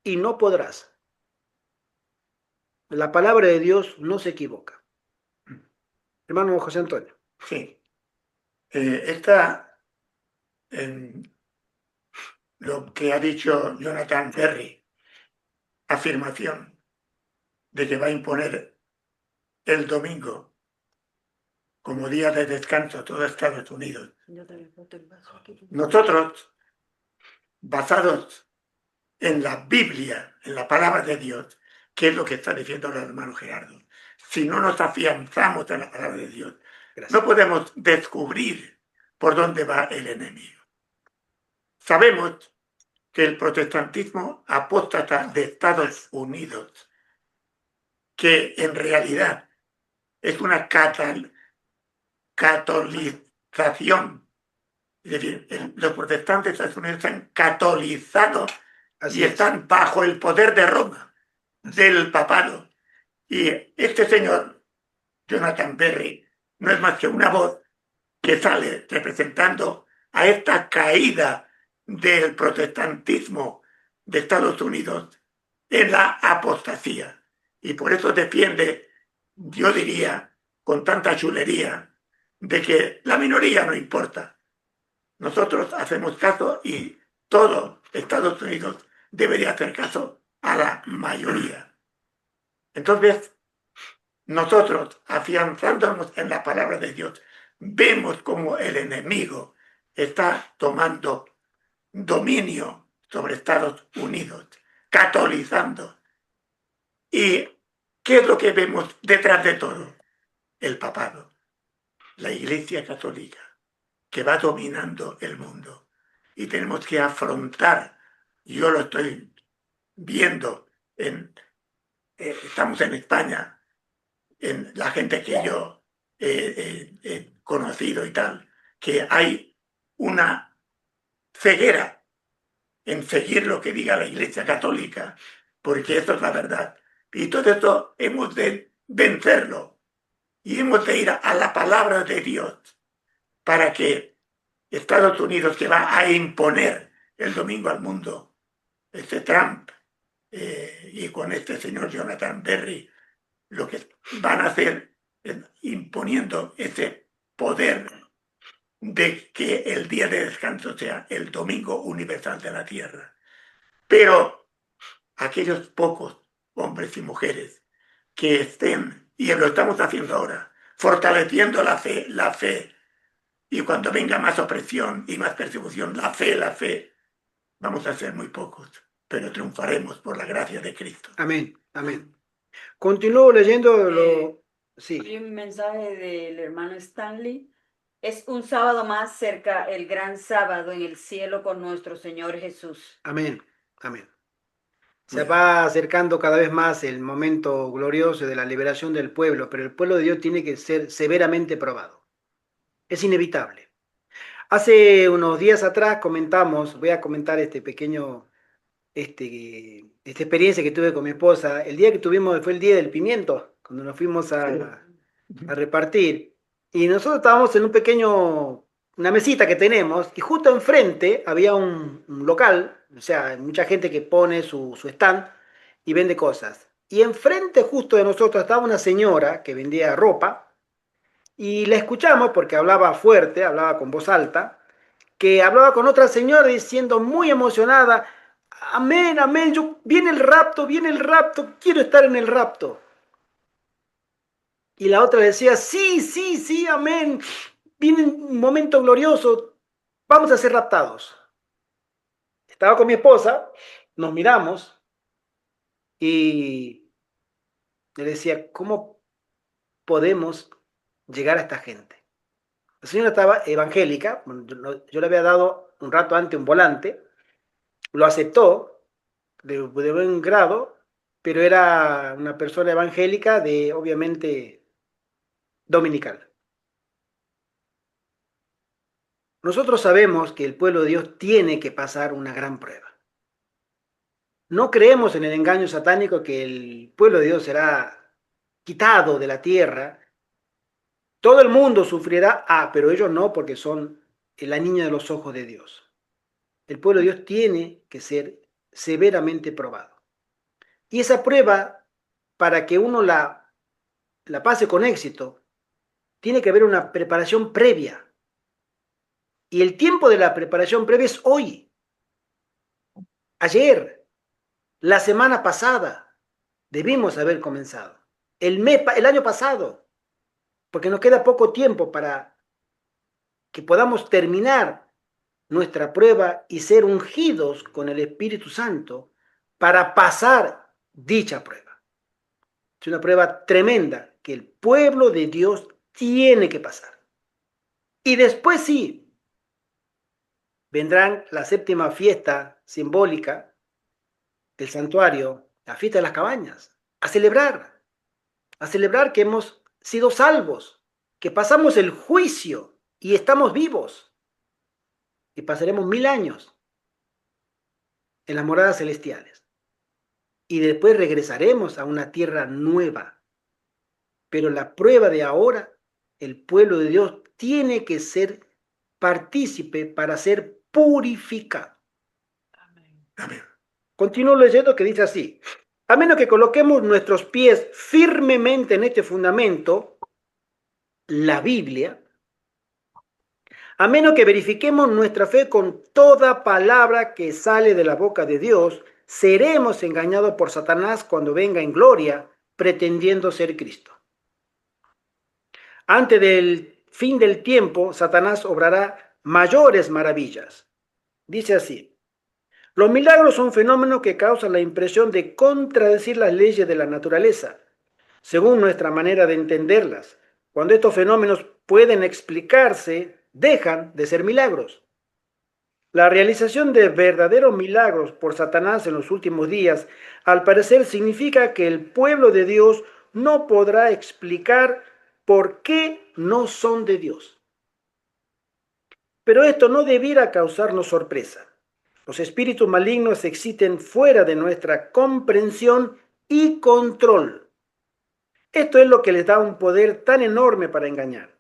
y no podrás. La palabra de Dios no se equivoca. Hermano José Antonio. Sí. Esta en lo que ha dicho Jonathan Ferry, afirmación de que va a imponer el domingo como día de descanso a todo Estados Unidos. Nosotros, basados en la Biblia, en la palabra de Dios, que es lo que está diciendo el hermano Gerardo, si no nos afianzamos en la palabra de Dios, no podemos descubrir por dónde va el enemigo. Sabemos que el protestantismo apóstata de Estados Unidos, que en realidad es una catolización, es decir, los protestantes de Estados Unidos están catolizados y están bajo el poder de Roma, del papado. Y este señor, Jonathan Berry, no es más que una voz que sale representando a esta caída del protestantismo de Estados Unidos en la apostasía. Y por eso defiende, yo diría, con tanta chulería, de que la minoría no importa. Nosotros hacemos caso y todo Estados Unidos debería hacer caso a la mayoría. Entonces, nosotros, afianzándonos en la palabra de Dios, vemos como el enemigo está tomando dominio sobre Estados Unidos, catolizando. ¿Y qué es lo que vemos detrás de todo? El papado, la Iglesia Católica, que va dominando el mundo. Y tenemos que afrontar, yo lo estoy viendo, estamos en España, en la gente que yo he conocido y tal, que hay una ceguera en seguir lo que diga la Iglesia Católica, porque eso es la verdad. Y todo esto hemos de vencerlo y hemos de ir a la palabra de Dios para que Estados Unidos, que va a imponer el domingo al mundo, este Trump y con este señor Jonathan Berry, lo que van a hacer es imponiendo ese poder de que el día de descanso sea el domingo universal de la tierra. Pero aquellos pocos hombres y mujeres que estén, y lo estamos haciendo ahora, fortaleciendo la fe, y cuando venga más opresión y más persecución, la fe, vamos a ser muy pocos, pero triunfaremos por la gracia de Cristo. Amén, amén. Continúo leyendo sí. Hay un mensaje del hermano Stanley. Es un sábado más cerca, el gran sábado en el cielo con nuestro Señor Jesús. Amén, amén. Se va acercando cada vez más el momento glorioso de la liberación del pueblo, pero el pueblo de Dios tiene que ser severamente probado. Es inevitable. Hace unos días atrás comentamos, voy a comentar esta experiencia que tuve con mi esposa. El día que tuvimos fue el día del pimiento, cuando nos fuimos a repartir. Y nosotros estábamos en una mesita que tenemos, y justo enfrente había un local, o sea, mucha gente que pone su stand y vende cosas. Y enfrente justo de nosotros estaba una señora que vendía ropa, y la escuchamos porque hablaba fuerte, hablaba con voz alta, que hablaba con otra señora diciendo muy emocionada: amén, amén, viene el rapto, quiero estar en el rapto. Y la otra decía: sí, sí, sí, amén, viene un momento glorioso, vamos a ser raptados. Estaba con mi esposa, nos miramos y le decía: ¿cómo podemos llegar a esta gente? La señora estaba evangélica, yo le había dado un rato antes un volante, lo aceptó de buen grado, pero era una persona evangélica de, obviamente, dominical. Nosotros sabemos que el pueblo de Dios tiene que pasar una gran prueba. No creemos en el engaño satánico que el pueblo de Dios será quitado de la tierra. Todo el mundo sufrirá, pero ellos no, porque son la niña de los ojos de Dios. El pueblo de Dios tiene que ser severamente probado. Y esa prueba, para que uno la pase con éxito, tiene que haber una preparación previa. Y el tiempo de la preparación previa es hoy, ayer, la semana pasada. Debimos haber comenzado. El año pasado, porque nos queda poco tiempo para que podamos terminar nuestra prueba y ser ungidos con el Espíritu Santo para pasar dicha prueba. Es una prueba tremenda que el pueblo de Dios tiene que pasar. Y después sí, vendrán la séptima fiesta simbólica del santuario, la fiesta de las cabañas, a celebrar que hemos sido salvos, que pasamos el juicio y estamos vivos. Y pasaremos 1000 años en las moradas celestiales. Y después regresaremos a una tierra nueva. Pero la prueba de ahora, el pueblo de Dios tiene que ser partícipe para ser purificado. Amén. Continúo leyendo que dice así: a menos que coloquemos nuestros pies firmemente en este fundamento, la Biblia, a menos que verifiquemos nuestra fe con toda palabra que sale de la boca de Dios, seremos engañados por Satanás cuando venga en gloria, pretendiendo ser Cristo. Antes del fin del tiempo, Satanás obrará mayores maravillas. Dice así: los milagros son fenómenos que causan la impresión de contradecir las leyes de la naturaleza, según nuestra manera de entenderlas. Cuando estos fenómenos pueden explicarse, dejan de ser milagros. La realización de verdaderos milagros por Satanás en los últimos días, al parecer, significa que el pueblo de Dios no podrá explicar por qué no son de Dios. Pero esto no debiera causarnos sorpresa. Los espíritus malignos existen fuera de nuestra comprensión y control. Esto es lo que les da un poder tan enorme para engañar.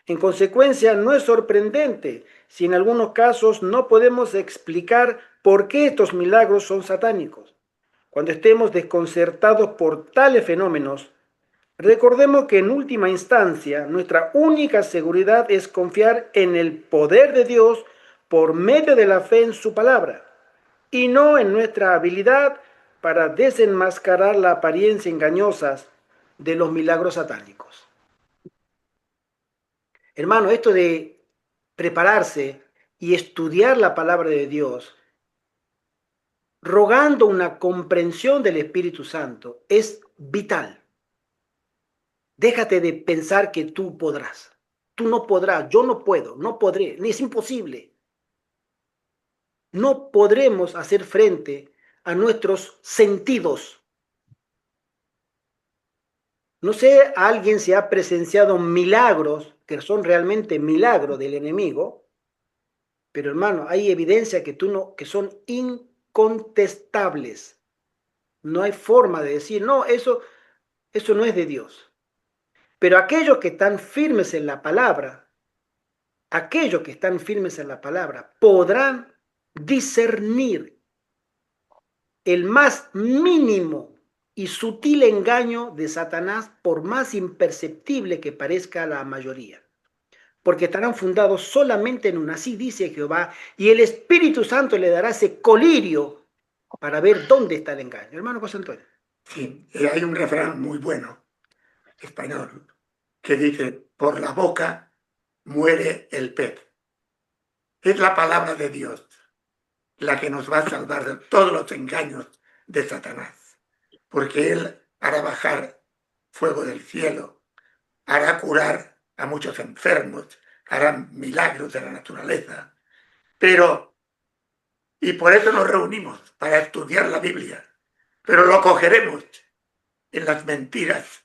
En consecuencia, no es sorprendente si en algunos casos no podemos explicar por qué estos milagros son satánicos. Cuando estemos desconcertados por tales fenómenos, recordemos que en última instancia nuestra única seguridad es confiar en el poder de Dios por medio de la fe en su palabra y no en nuestra habilidad para desenmascarar la apariencia engañosa de los milagros satánicos. Hermano, esto de prepararse y estudiar la palabra de Dios, rogando una comprensión del Espíritu Santo, es vital. Déjate de pensar que tú podrás. Tú no podrás, yo no puedo, no podré, ni es imposible. No podremos hacer frente a nuestros sentidos. No sé, alguien se ha presenciado milagros que son realmente milagros del enemigo, pero hermano, hay evidencia que son incontestables. No hay forma de decir, no, eso no es de Dios. Pero aquellos que están firmes en la palabra, podrán discernir el más mínimo y sutil engaño de Satanás, por más imperceptible que parezca a la mayoría, porque estarán fundados solamente en una. Así dice Jehová, y el Espíritu Santo le dará ese colirio para ver dónde está el engaño. Hermano José Antonio. Sí, hay un refrán muy bueno, español, que dice: por la boca muere el pez. Es la palabra de Dios la que nos va a salvar de todos los engaños de Satanás, porque Él hará bajar fuego del cielo, hará curar a muchos enfermos, hará milagros de la naturaleza, y por eso nos reunimos, para estudiar la Biblia, pero lo cogeremos en las mentiras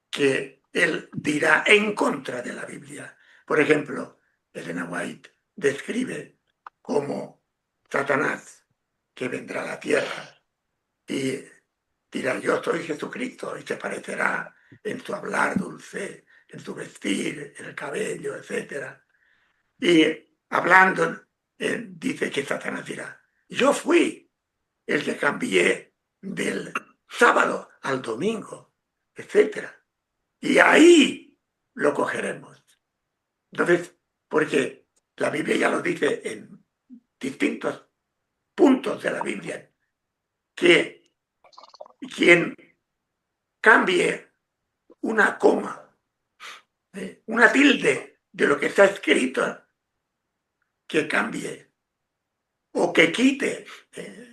que Él dirá en contra de la Biblia. Por ejemplo, Elena White describe cómo Satanás, que vendrá a la tierra y dirá: yo soy Jesucristo, y se parecerá en su hablar dulce, en su vestir, en el cabello, etc. Y hablando, dice que Satanás dirá: yo fui el que cambié del sábado al domingo, etc. Y ahí lo cogeremos. Entonces, porque la Biblia ya lo dice en distintos puntos de la Biblia, que quien cambie una coma, una tilde de lo que está escrito, que cambie o que quite,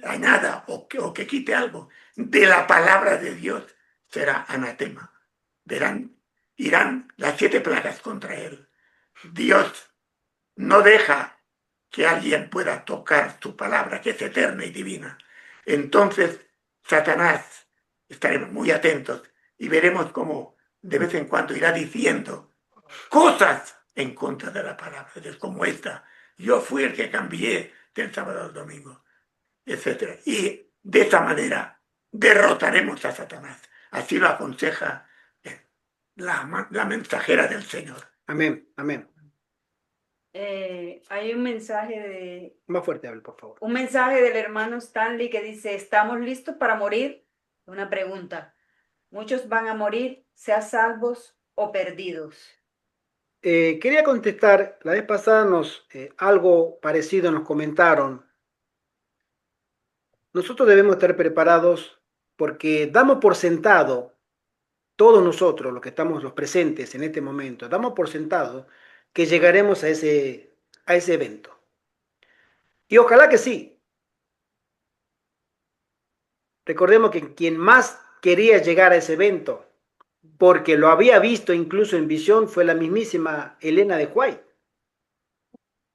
añada o que quite algo de la palabra de Dios, será anatema. Irán las 7 plagas contra él. Dios no deja que alguien pueda tocar su palabra, que es eterna y divina. Entonces, Satanás, estaremos muy atentos y veremos cómo de vez en cuando irá diciendo cosas en contra de la palabra de Dios, como esta. Yo fui el que cambié del sábado al domingo, etc. Y de esa manera derrotaremos a Satanás. Así lo aconseja la mensajera del Señor. Amén, amén. Hay un mensaje Más fuerte, hable, por favor. un mensaje del hermano Stanley que dice, ¿estamos listos para morir? Una pregunta. Muchos van a morir, sea salvos o perdidos. Quería contestar, la vez pasada algo parecido nos comentaron. Nosotros debemos estar preparados porque damos por sentado, todos nosotros, los que estamos los presentes en este momento, damos por sentado que llegaremos a ese evento. Y ojalá que sí. Recordemos que quien más quería llegar a ese evento, porque lo había visto incluso en visión, fue la mismísima Elena de White.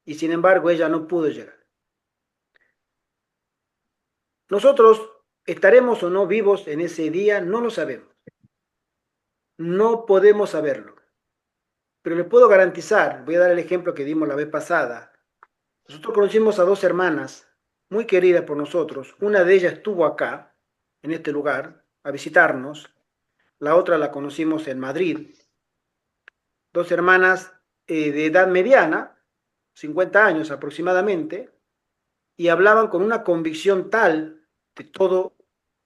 Y sin embargo ella no pudo llegar. Nosotros estaremos o no vivos en ese día, no lo sabemos. No podemos saberlo. Pero les puedo garantizar, voy a dar el ejemplo que dimos la vez pasada. Nosotros conocimos a 2 hermanas muy queridas por nosotros. Una de ellas estuvo acá, en este lugar, a visitarnos. La otra la conocimos en Madrid. 2 hermanas de edad mediana, 50 años aproximadamente, y hablaban con una convicción tal de todo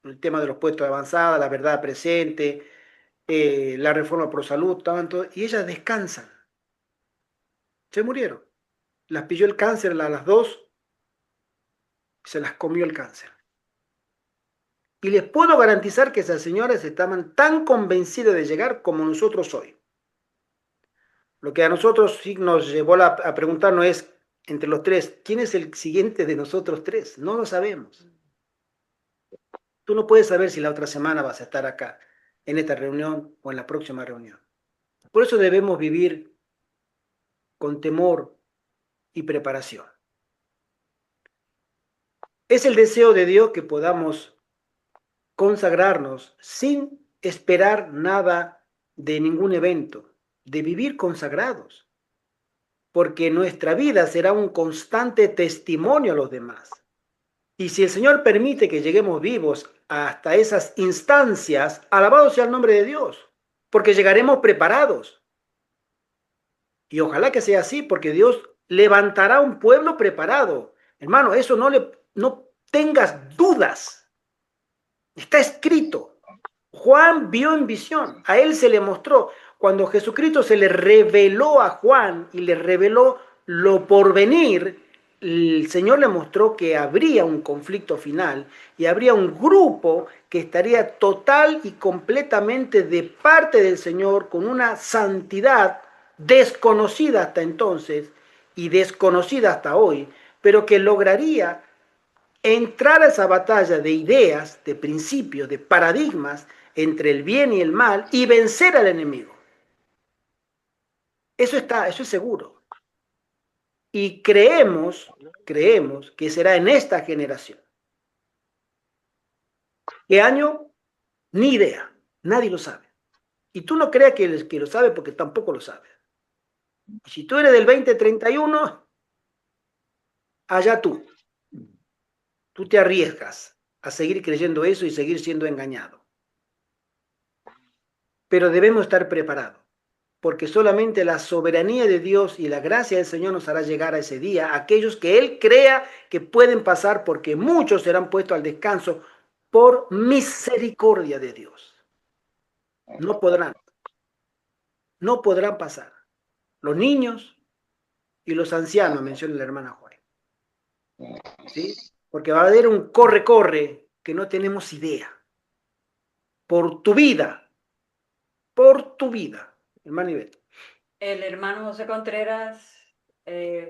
el tema de los puestos de avanzada, la verdad presente, la reforma pro salud, estaban todo, y ellas descansan. Se murieron. Las pilló el cáncer a las 2, se las comió el cáncer. Y les puedo garantizar que esas señoras estaban tan convencidas de llegar como nosotros hoy. Lo que a nosotros sí nos llevó a preguntarnos es, entre los 3, ¿quién es el siguiente de nosotros 3? No lo sabemos. Tú no puedes saber si la otra semana vas a estar acá, en esta reunión o en la próxima reunión. Por eso debemos vivir con temor y preparación. Es el deseo de Dios que podamos consagrarnos sin esperar nada de ningún evento, de vivir consagrados, porque nuestra vida será un constante testimonio a los demás. Y si el Señor permite que lleguemos vivos hasta esas instancias, alabado sea el nombre de Dios, porque llegaremos preparados. Y ojalá que sea así, porque Dios levantará un pueblo preparado. Hermano, eso no tengas dudas. Está escrito. Juan vio en visión, a él se le mostró. Cuando Jesucristo se le reveló a Juan y le reveló lo por venir, el Señor le mostró que habría un conflicto final y habría un grupo que estaría total y completamente de parte del Señor con una santidad desconocida hasta entonces y desconocida hasta hoy, pero que lograría entrar a esa batalla de ideas, de principios, de paradigmas entre el bien y el mal y vencer al enemigo. Eso es seguro. Y creemos que será en esta generación. ¿Qué año? Ni idea. Nadie lo sabe. Y tú no creas que lo sabe porque tampoco lo sabe. Y si tú eres del 2031, allá tú. Tú te arriesgas a seguir creyendo eso y seguir siendo engañado. Pero debemos estar preparados, porque solamente la soberanía de Dios y la gracia del Señor nos hará llegar a ese día, a aquellos que Él crea que pueden pasar, porque muchos serán puestos al descanso por misericordia de Dios. No podrán pasar. Los niños, y los ancianos, menciona la hermana Juan. ¿Sí? Porque va a haber un corre-corre que no tenemos idea. Por tu vida, hermano Ivette. El hermano José Contreras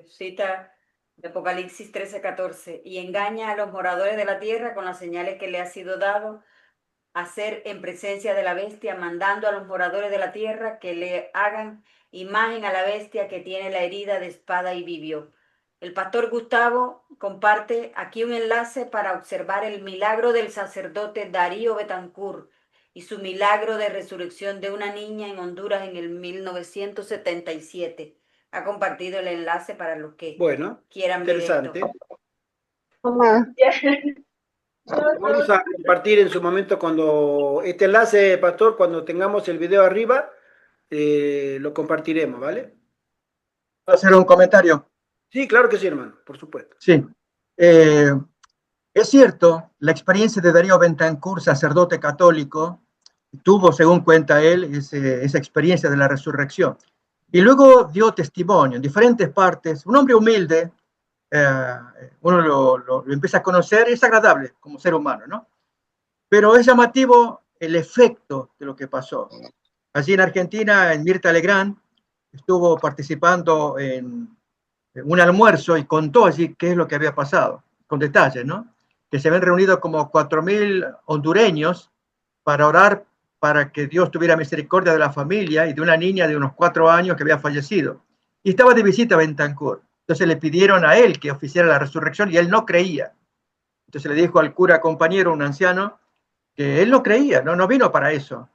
cita de Apocalipsis 13:14, y engaña a los moradores de la tierra con las señales que le ha sido dado hacer en presencia de la bestia, mandando a los moradores de la tierra que le hagan imagen a la bestia que tiene la herida de espada y vivió. El pastor Gustavo comparte aquí un enlace para observar el milagro del sacerdote Darío Betancourt y su milagro de resurrección de una niña en Honduras en el 1977. Ha compartido el enlace para los que quieran ver esto. Interesante. Vamos a compartir en su momento cuando este enlace, pastor, cuando tengamos el video arriba, lo compartiremos, ¿vale? ¿Puedo hacer un comentario? Sí, claro que sí, hermano, por supuesto. Sí. Es cierto, la experiencia de Darío Betancourt, sacerdote católico, tuvo, según cuenta él, esa experiencia de la resurrección. Y luego dio testimonio en diferentes partes. Un hombre humilde, uno lo empieza a conocer, es agradable como ser humano, ¿no? Pero es llamativo el efecto de lo que pasó. Allí en Argentina, en Mirta Legrand, estuvo participando en un almuerzo y contó allí qué es lo que había pasado, con detalles, ¿no? Que se habían reunido como 4.000 hondureños para orar para que Dios tuviera misericordia de la familia y de una niña de unos 4 años que había fallecido. Y estaba de visita a Betancourt. Entonces le pidieron a él que oficiara la resurrección y él no creía. Entonces le dijo al cura compañero, un anciano, que él no creía, no vino para eso.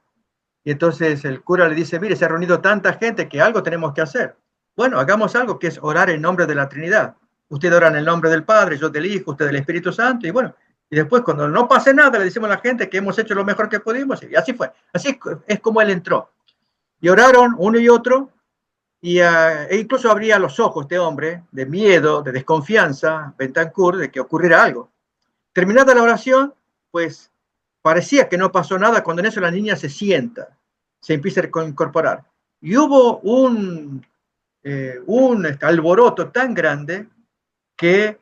Y entonces el cura le dice, mire, se ha reunido tanta gente que algo tenemos que hacer. Bueno, hagamos algo que es orar en nombre de la Trinidad. Usted ora en el nombre del Padre, yo del Hijo, usted del Espíritu Santo, y bueno, y después cuando no pase nada le decimos a la gente que hemos hecho lo mejor que pudimos, y así fue. Así es como él entró. Y oraron uno y otro, e incluso abría los ojos este hombre, de miedo, de desconfianza, Betancourt, de que ocurriera algo. Terminada la oración, pues parecía que no pasó nada, cuando en eso la niña se sienta, se empieza a incorporar. Y hubo un alboroto tan grande que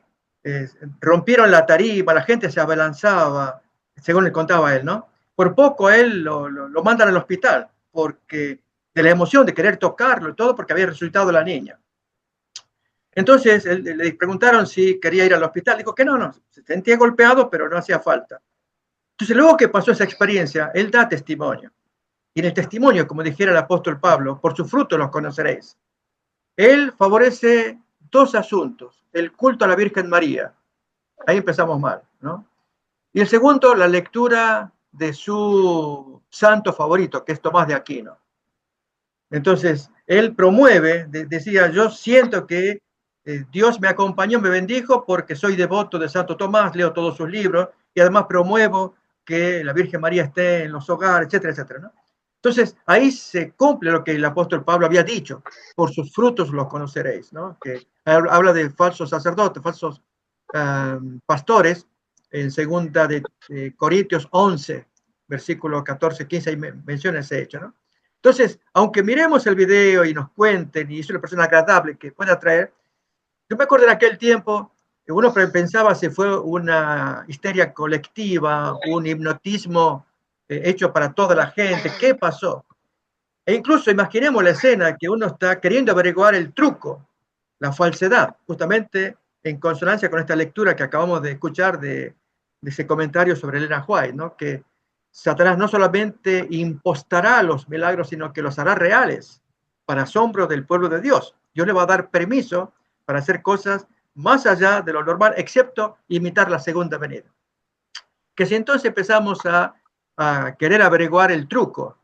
rompieron la tarima, la gente se abalanzaba, según le contaba él, ¿no? Por poco a él lo mandan al hospital, porque de la emoción de querer tocarlo y todo, porque había resucitado la niña. Entonces le preguntaron si quería ir al hospital, dijo que no, se sentía golpeado, pero no hacía falta. Entonces luego que pasó esa experiencia, él da testimonio. Y en el testimonio, como dijera el apóstol Pablo, por sus frutos los conoceréis. Él favorece 2 asuntos, el culto a la Virgen María. Ahí empezamos mal, ¿no? Y el segundo, la lectura de su santo favorito, que es Tomás de Aquino. Entonces, él promueve, decía, yo siento que Dios me acompañó, me bendijo porque soy devoto de Santo Tomás, leo todos sus libros y además promuevo que la Virgen María esté en los hogares, etcétera, etcétera, ¿no? Entonces, ahí se cumple lo que el apóstol Pablo había dicho, por sus frutos los conoceréis, ¿no? Que habla de falsos sacerdotes, falsos pastores, en 2 de Corintios 11, versículo 14, 15, ahí menciona ese hecho, ¿no? Entonces, aunque miremos el video y nos cuenten, y es una persona agradable que pueda atraer, yo me acuerdo en aquel tiempo que uno pensaba si fue una histeria colectiva, un hipnotismo hecho para toda la gente, ¿qué pasó? E incluso imaginemos la escena que uno está queriendo averiguar el truco, la falsedad, justamente en consonancia con esta lectura que acabamos de escuchar de ese comentario sobre Elena White, ¿no? Que Satanás no solamente impostará los milagros, sino que los hará reales para asombro del pueblo de Dios. Dios le va a dar permiso para hacer cosas más allá de lo normal, excepto imitar la segunda venida. Que si entonces empezamos a querer averiguar el truco,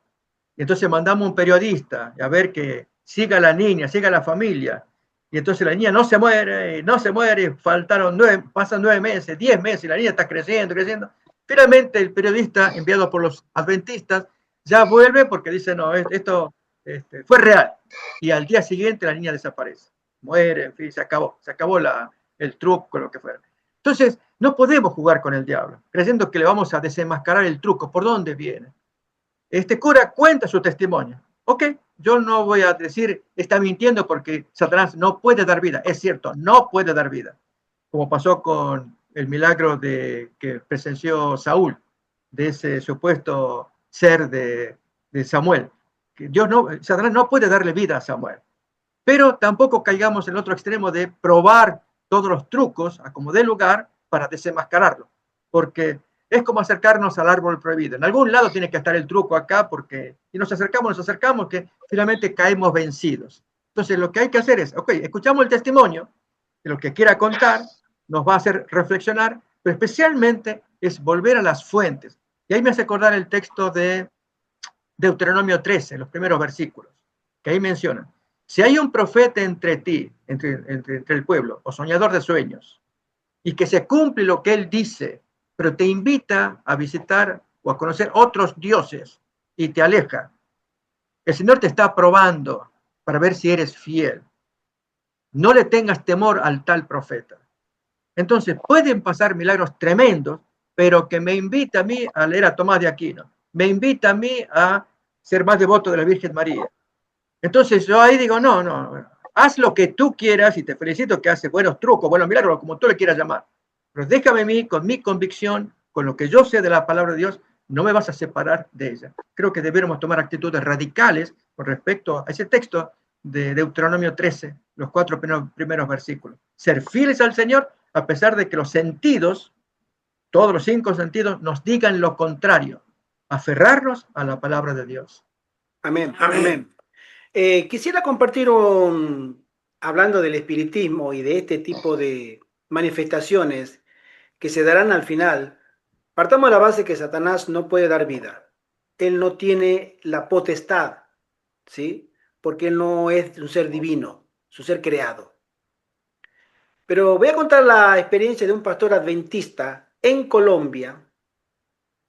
y entonces mandamos un periodista a ver que siga la niña, siga la familia, y entonces la niña no se muere, pasan 9 meses, 10 meses, y la niña está creciendo. Finalmente el periodista enviado por los adventistas ya vuelve porque dice, no, esto fue real. Y al día siguiente la niña desaparece, muere, en fin, se acabó el truco, lo que fuera. Entonces, no podemos jugar con el diablo, creyendo que le vamos a desenmascarar el truco. ¿Por dónde viene? Este cura cuenta su testimonio. Ok, yo no voy a decir está mintiendo porque Satanás no puede dar vida. Es cierto, no puede dar vida. Como pasó con el milagro que presenció Saúl, de ese supuesto ser de Samuel. Que Satanás no puede darle vida a Samuel. Pero tampoco caigamos en el otro extremo de probar todos los trucos a como dé lugar para desenmascararlo. Porque es como acercarnos al árbol prohibido. En algún lado tiene que estar el truco acá, porque si nos acercamos, que finalmente caemos vencidos. Entonces lo que hay que hacer es, ok, escuchamos el testimonio de lo que quiera contar, nos va a hacer reflexionar, pero especialmente es volver a las fuentes. Y ahí me hace acordar el texto de Deuteronomio 13, los primeros versículos, que ahí mencionan, si hay un profeta entre ti, entre el pueblo, o soñador de sueños, y que se cumple lo que él dice, pero te invita a visitar o a conocer otros dioses y te aleja, el Señor te está probando para ver si eres fiel. No le tengas temor al tal profeta. Entonces, pueden pasar milagros tremendos, pero que me invita a mí a leer a Tomás de Aquino, me invita a mí a ser más devoto de la Virgen María. Entonces, yo ahí digo, no, haz lo que tú quieras y te felicito que haces buenos trucos, buenos milagros, como tú le quieras llamar. Pero déjame a mí, con mi convicción, con lo que yo sé de la palabra de Dios, no me vas a separar de ella. Creo que debiéramos tomar actitudes radicales con respecto a ese texto de Deuteronomio 13, los 4 primeros versículos. Ser fieles al Señor a pesar de que los sentidos, todos los 5 sentidos, nos digan lo contrario. Aferrarnos a la palabra de Dios. Amén, amén. Quisiera compartir hablando del espiritismo y de este tipo de manifestaciones que se darán al final. Partamos de la base que Satanás no puede dar vida. Él no tiene la potestad, ¿sí? Porque él no es un ser divino, es un ser creado. Pero voy a contar la experiencia de un pastor adventista en Colombia.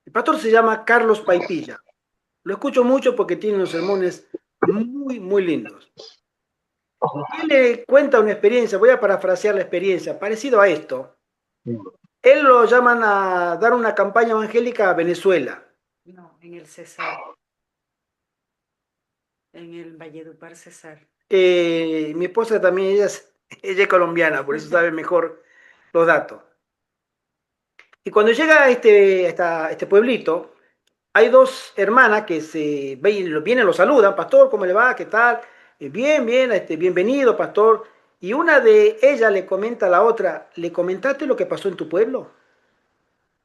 El pastor se llama Carlos Paipilla. Lo escucho mucho porque tiene unos sermones muy, muy lindos. Él le cuenta una experiencia, voy a parafrasear la experiencia, parecido a esto. Él lo llaman a dar una campaña evangélica a Venezuela. No, en el Cesar. En el Valledupar Cesar. Mi esposa también, ella es colombiana, por eso sabe mejor los datos. Y cuando llega a este pueblito, hay dos hermanas que vienen, lo saludan, pastor, ¿cómo le va? ¿Qué tal? Bien, bien, bienvenido, pastor. Y una de ellas le comenta a la otra, ¿le comentaste lo que pasó en tu pueblo?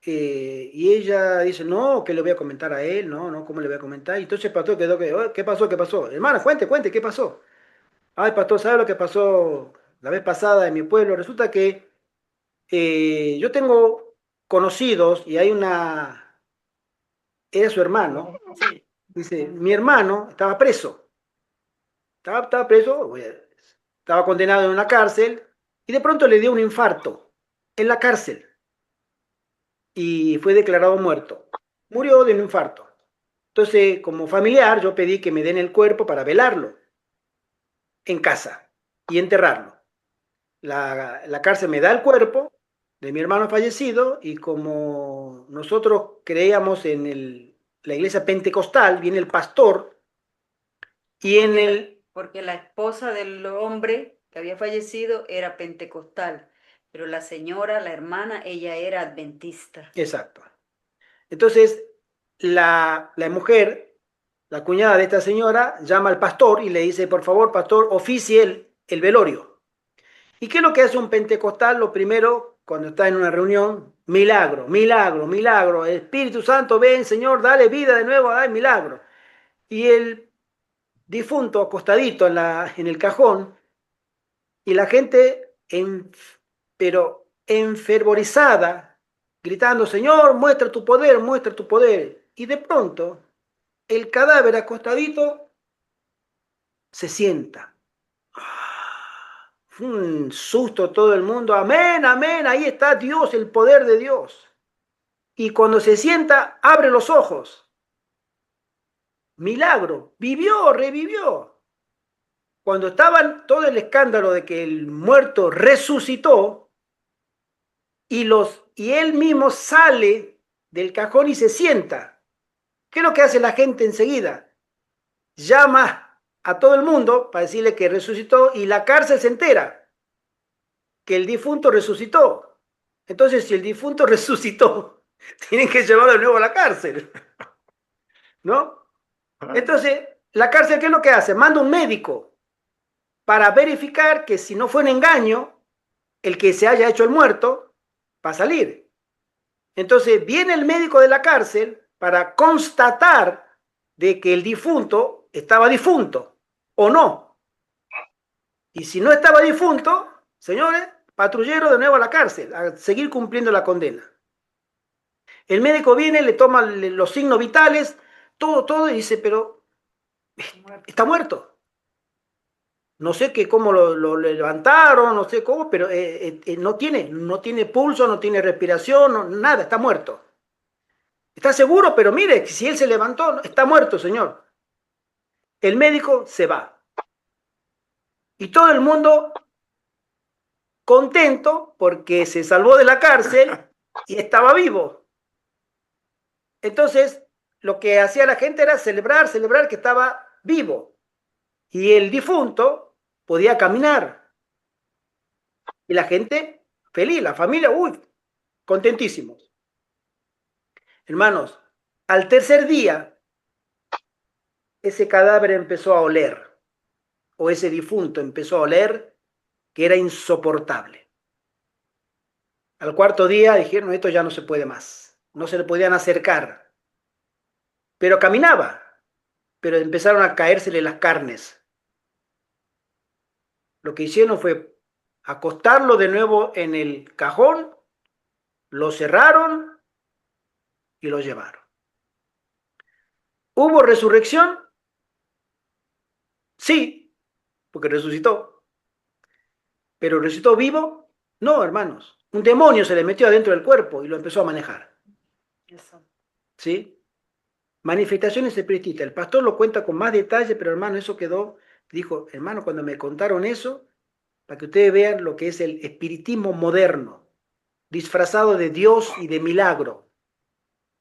Y ella dice, no, ¿qué le voy a comentar a él? No, ¿cómo le voy a comentar? Y entonces el pastor quedó que, "Oh, ¿qué pasó? ¿Qué pasó? Hermana, cuente, ¿qué pasó? Ay, pastor, ¿sabe lo que pasó la vez pasada en mi pueblo? Resulta que yo tengo conocidos y hay era su hermano. Sí. Dice, mi hermano estaba preso. Estaba preso, estaba condenado en una cárcel y de pronto le dio un infarto en la cárcel y fue declarado muerto. Murió de un infarto. Entonces, como familiar, yo pedí que me den el cuerpo para velarlo en casa y enterrarlo. La cárcel me da el cuerpo de mi hermano fallecido y como nosotros creíamos en la iglesia pentecostal, viene el pastor y en el... Porque la esposa del hombre que había fallecido era pentecostal, pero la señora, la hermana, ella era adventista. Exacto. Entonces, la mujer, la cuñada de esta señora, llama al pastor y le dice, por favor, pastor, oficie el velorio. ¿Y qué es lo que hace un pentecostal? Lo primero, cuando está en una reunión, milagro, milagro, milagro. El Espíritu Santo, ven, Señor, dale vida de nuevo, dale milagro. Y el difunto acostadito en el cajón, y la gente, pero enfervorizada, gritando, Señor, muestra tu poder, muestra tu poder. Y de pronto, el cadáver acostadito se sienta. Un susto todo el mundo, amén, amén, ahí está Dios, el poder de Dios. Y cuando se sienta, abre los ojos. Milagro, vivió, revivió. Cuando estaban todo el escándalo de que el muerto resucitó y él mismo sale del cajón y se sienta. ¿Qué es lo que hace la gente enseguida? Llama a todo el mundo para decirle que resucitó y la cárcel se entera que el difunto resucitó. Entonces, si el difunto resucitó, tienen que llevarlo de nuevo a la cárcel, ¿no? Entonces, la cárcel, ¿qué es lo que hace? Manda un médico para verificar que si no fue un engaño, el que se haya hecho el muerto va a salir. Entonces, viene el médico de la cárcel para constatar de que el difunto estaba difunto o no. Y si no estaba difunto, señores, patrullero de nuevo a la cárcel, a seguir cumpliendo la condena. El médico viene, le toma los signos vitales, todo, y dice, pero está muerto. No sé cómo lo levantaron, no sé cómo, pero no tiene pulso, no tiene respiración, nada, está muerto. ¿Está seguro? Pero mire, si él se levantó, está muerto, señor. El médico se va. Y todo el mundo contento porque se salvó de la cárcel y estaba vivo. Entonces, lo que hacía la gente era celebrar que estaba vivo. Y el difunto podía caminar. Y la gente feliz, la familia, contentísimos. Hermanos, al tercer día, ese cadáver empezó a oler, o ese difunto empezó a oler, que era insoportable. Al cuarto día dijeron, esto ya no se puede más, no se le podían acercar, pero caminaba, pero empezaron a caérsele las carnes. Lo que hicieron fue acostarlo de nuevo en el cajón, lo cerraron y lo llevaron. ¿Hubo resurrección? Sí, porque resucitó. ¿Pero resucitó vivo? No, hermanos. Un demonio se le metió adentro del cuerpo y lo empezó a manejar. Eso. ¿Sí? Manifestaciones espiritistas. El pastor lo cuenta con más detalle, pero hermano, eso quedó. Dijo, hermano, cuando me contaron eso, para que ustedes vean lo que es el espiritismo moderno, disfrazado de Dios y de milagro.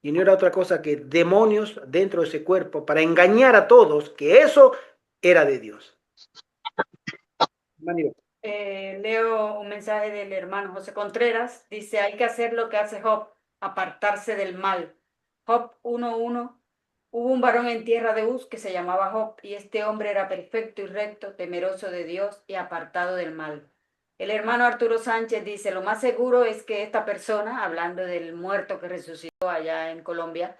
Y no era otra cosa que demonios dentro de ese cuerpo para engañar a todos que eso era de Dios. Leo un mensaje del hermano José Contreras. Dice, hay que hacer lo que hace Job, apartarse del mal. Job 1:1. Hubo un varón en tierra de Uz que se llamaba Job, y este hombre era perfecto y recto, temeroso de Dios y apartado del mal. El hermano Arturo Sánchez dice, lo más seguro es que esta persona, hablando del muerto que resucitó allá en Colombia,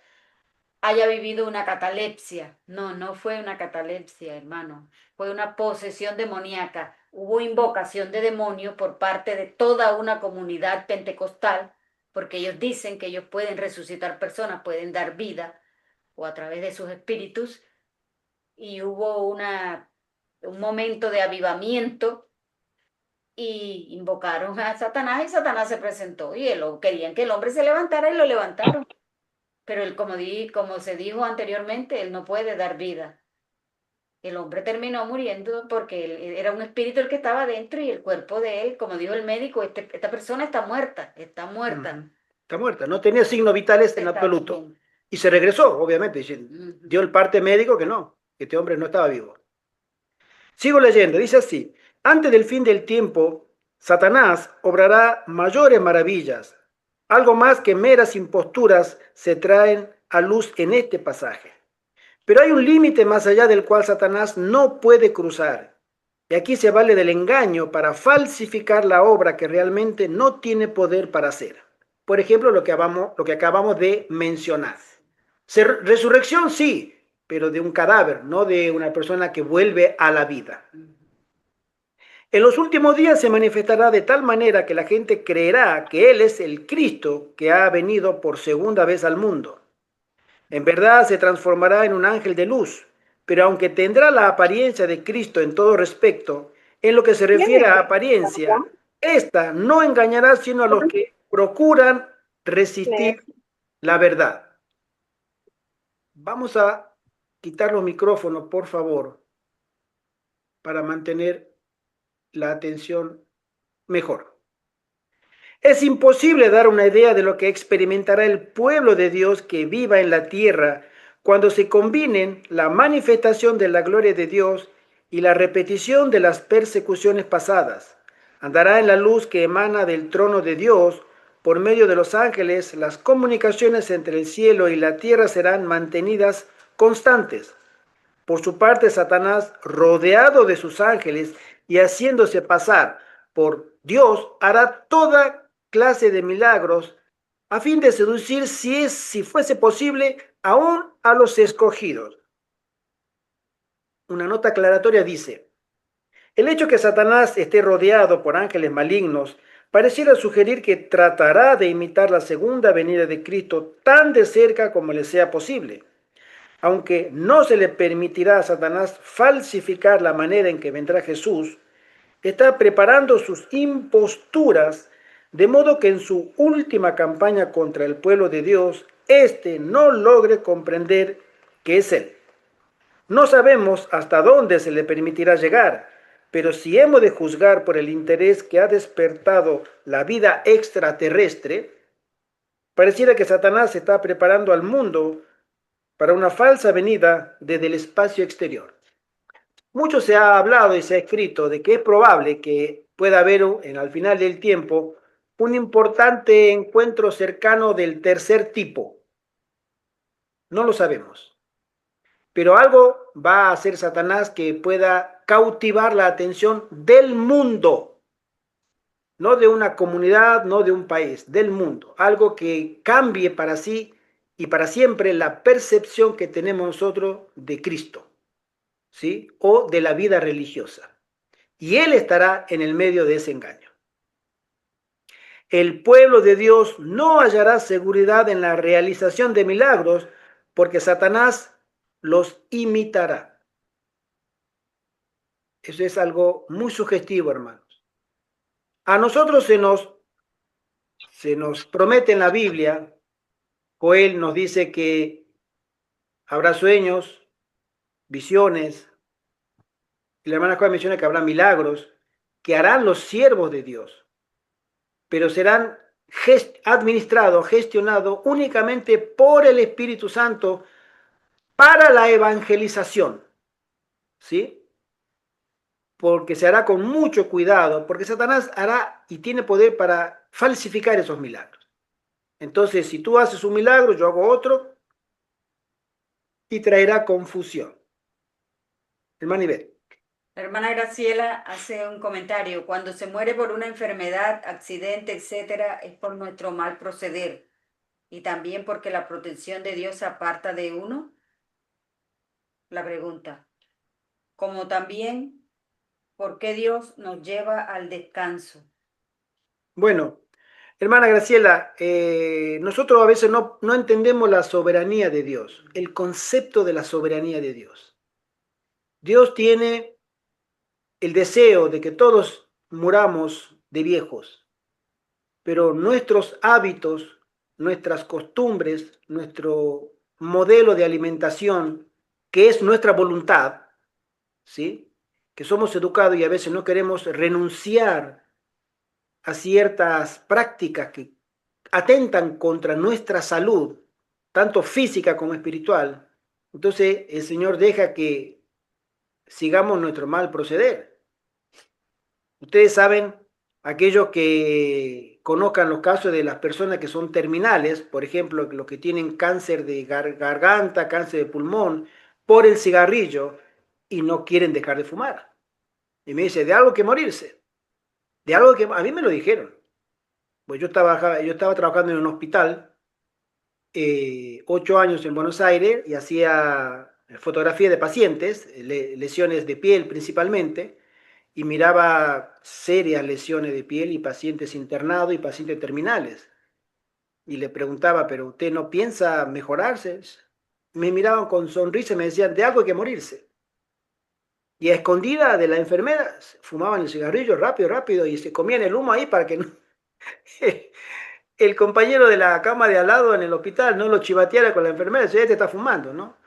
haya vivido una catalepsia. No, no fue una catalepsia, hermano. Fue una posesión demoníaca. Hubo invocación de demonio por parte de toda una comunidad pentecostal, porque ellos dicen que ellos pueden resucitar personas, pueden dar vida, o a través de sus espíritus, y hubo un momento de avivamiento y invocaron a Satanás y Satanás se presentó y querían que el hombre se levantara y lo levantaron. Pero él, como se dijo anteriormente, él no puede dar vida. El hombre terminó muriendo porque era un espíritu el que estaba dentro y el cuerpo de él, como dijo el médico, esta persona está muerta, está muerta. Está muerta, no tenía signos vitales en absoluto. Bien. Y se regresó, obviamente, dio el parte médico que no, que este hombre no estaba vivo. Sigo leyendo, dice así, antes del fin del tiempo, Satanás obrará mayores maravillas, algo más que meras imposturas se traen a luz en este pasaje. Pero hay un límite más allá del cual Satanás no puede cruzar. Y aquí se vale del engaño para falsificar la obra que realmente no tiene poder para hacer. Por ejemplo, lo que acabamos de mencionar. Resurrección sí, pero de un cadáver, no de una persona que vuelve a la vida. En los últimos días se manifestará de tal manera que la gente creerá que Él es el Cristo que ha venido por segunda vez al mundo. En verdad se transformará en un ángel de luz, pero aunque tendrá la apariencia de Cristo en todo respecto, en lo que se refiere a apariencia, esta no engañará sino a los que procuran resistir la verdad. Vamos a quitar los micrófonos, por favor, para mantener la atención mejor. Es imposible dar una idea de lo que experimentará el pueblo de Dios que viva en la tierra cuando se combinen la manifestación de la gloria de Dios y la repetición de las persecuciones pasadas. Andará en la luz que emana del trono de Dios. Por medio de los ángeles, las comunicaciones entre el cielo y la tierra serán mantenidas constantes. Por su parte, Satanás, rodeado de sus ángeles y haciéndose pasar por Dios, hará toda clase de milagros a fin de seducir, si fuese posible, aún a los escogidos. Una nota aclaratoria dice: el hecho que Satanás esté rodeado por ángeles malignos pareciera sugerir que tratará de imitar la segunda venida de Cristo tan de cerca como le sea posible. Aunque no se le permitirá a Satanás falsificar la manera en que vendrá Jesús, está preparando sus imposturas de modo que en su última campaña contra el pueblo de Dios, éste no logre comprender que es Él. No sabemos hasta dónde se le permitirá llegar, pero si hemos de juzgar por el interés que ha despertado la vida extraterrestre, pareciera que Satanás está preparando al mundo para una falsa venida desde el espacio exterior. Mucho se ha hablado y se ha escrito de que es probable que pueda haber al final del tiempo un importante encuentro cercano del tercer tipo. No lo sabemos. Pero algo va a hacer Satanás que pueda cautivar la atención del mundo, no de una comunidad, no de un país, del mundo. Algo que cambie para sí y para siempre la percepción que tenemos nosotros de Cristo, ¿sí? O de la vida religiosa. Y Él estará en el medio de ese engaño. El pueblo de Dios no hallará seguridad en la realización de milagros porque Satanás los imitará. Eso es algo muy sugestivo, hermanos. A nosotros se nos promete en la Biblia, Joel nos dice que habrá sueños, visiones, y la hermana Juan menciona que habrá milagros que harán los siervos de Dios, pero serán administrados, gestionados únicamente por el Espíritu Santo para la evangelización, ¿sí? Porque se hará con mucho cuidado, porque Satanás hará y tiene poder para falsificar esos milagros. Entonces, si tú haces un milagro, yo hago otro, y traerá confusión. Hermana Ivette. La hermana Graciela hace un comentario: cuando se muere por una enfermedad, accidente, etcétera, es por nuestro mal proceder y también porque la protección de Dios se aparta de uno. La pregunta, como también, ¿por qué Dios nos lleva al descanso? Bueno, hermana Graciela, nosotros a veces no entendemos la soberanía de Dios, el concepto de la soberanía de Dios. Dios tiene el deseo de que todos muramos de viejos, pero nuestros hábitos, nuestras costumbres, nuestro modelo de alimentación, que es nuestra voluntad, ¿sí? Que somos educados y a veces no queremos renunciar a ciertas prácticas que atentan contra nuestra salud, tanto física como espiritual. Entonces el Señor deja que sigamos nuestro mal proceder. Ustedes saben, aquellos que conozcan los casos de las personas que son terminales, por ejemplo, los que tienen cáncer de garganta, cáncer de pulmón, por el cigarrillo y no quieren dejar de fumar. Y me dice, de algo que morirse, de algo que a mí me lo dijeron. Pues yo estaba trabajando en un hospital, 8 años en Buenos Aires, y hacía fotografía de pacientes, lesiones de piel principalmente, y miraba serias lesiones de piel y pacientes internados y pacientes terminales. Y le preguntaba, ¿pero usted no piensa mejorarse? Me miraban con sonrisa y me decían, de algo hay que morirse. Y a escondida de la enfermera, fumaban el cigarrillo rápido, rápido, y se comían el humo ahí para que no... el compañero de la cama de al lado en el hospital no lo chivateara con la enfermera, si este está fumando, ¿no?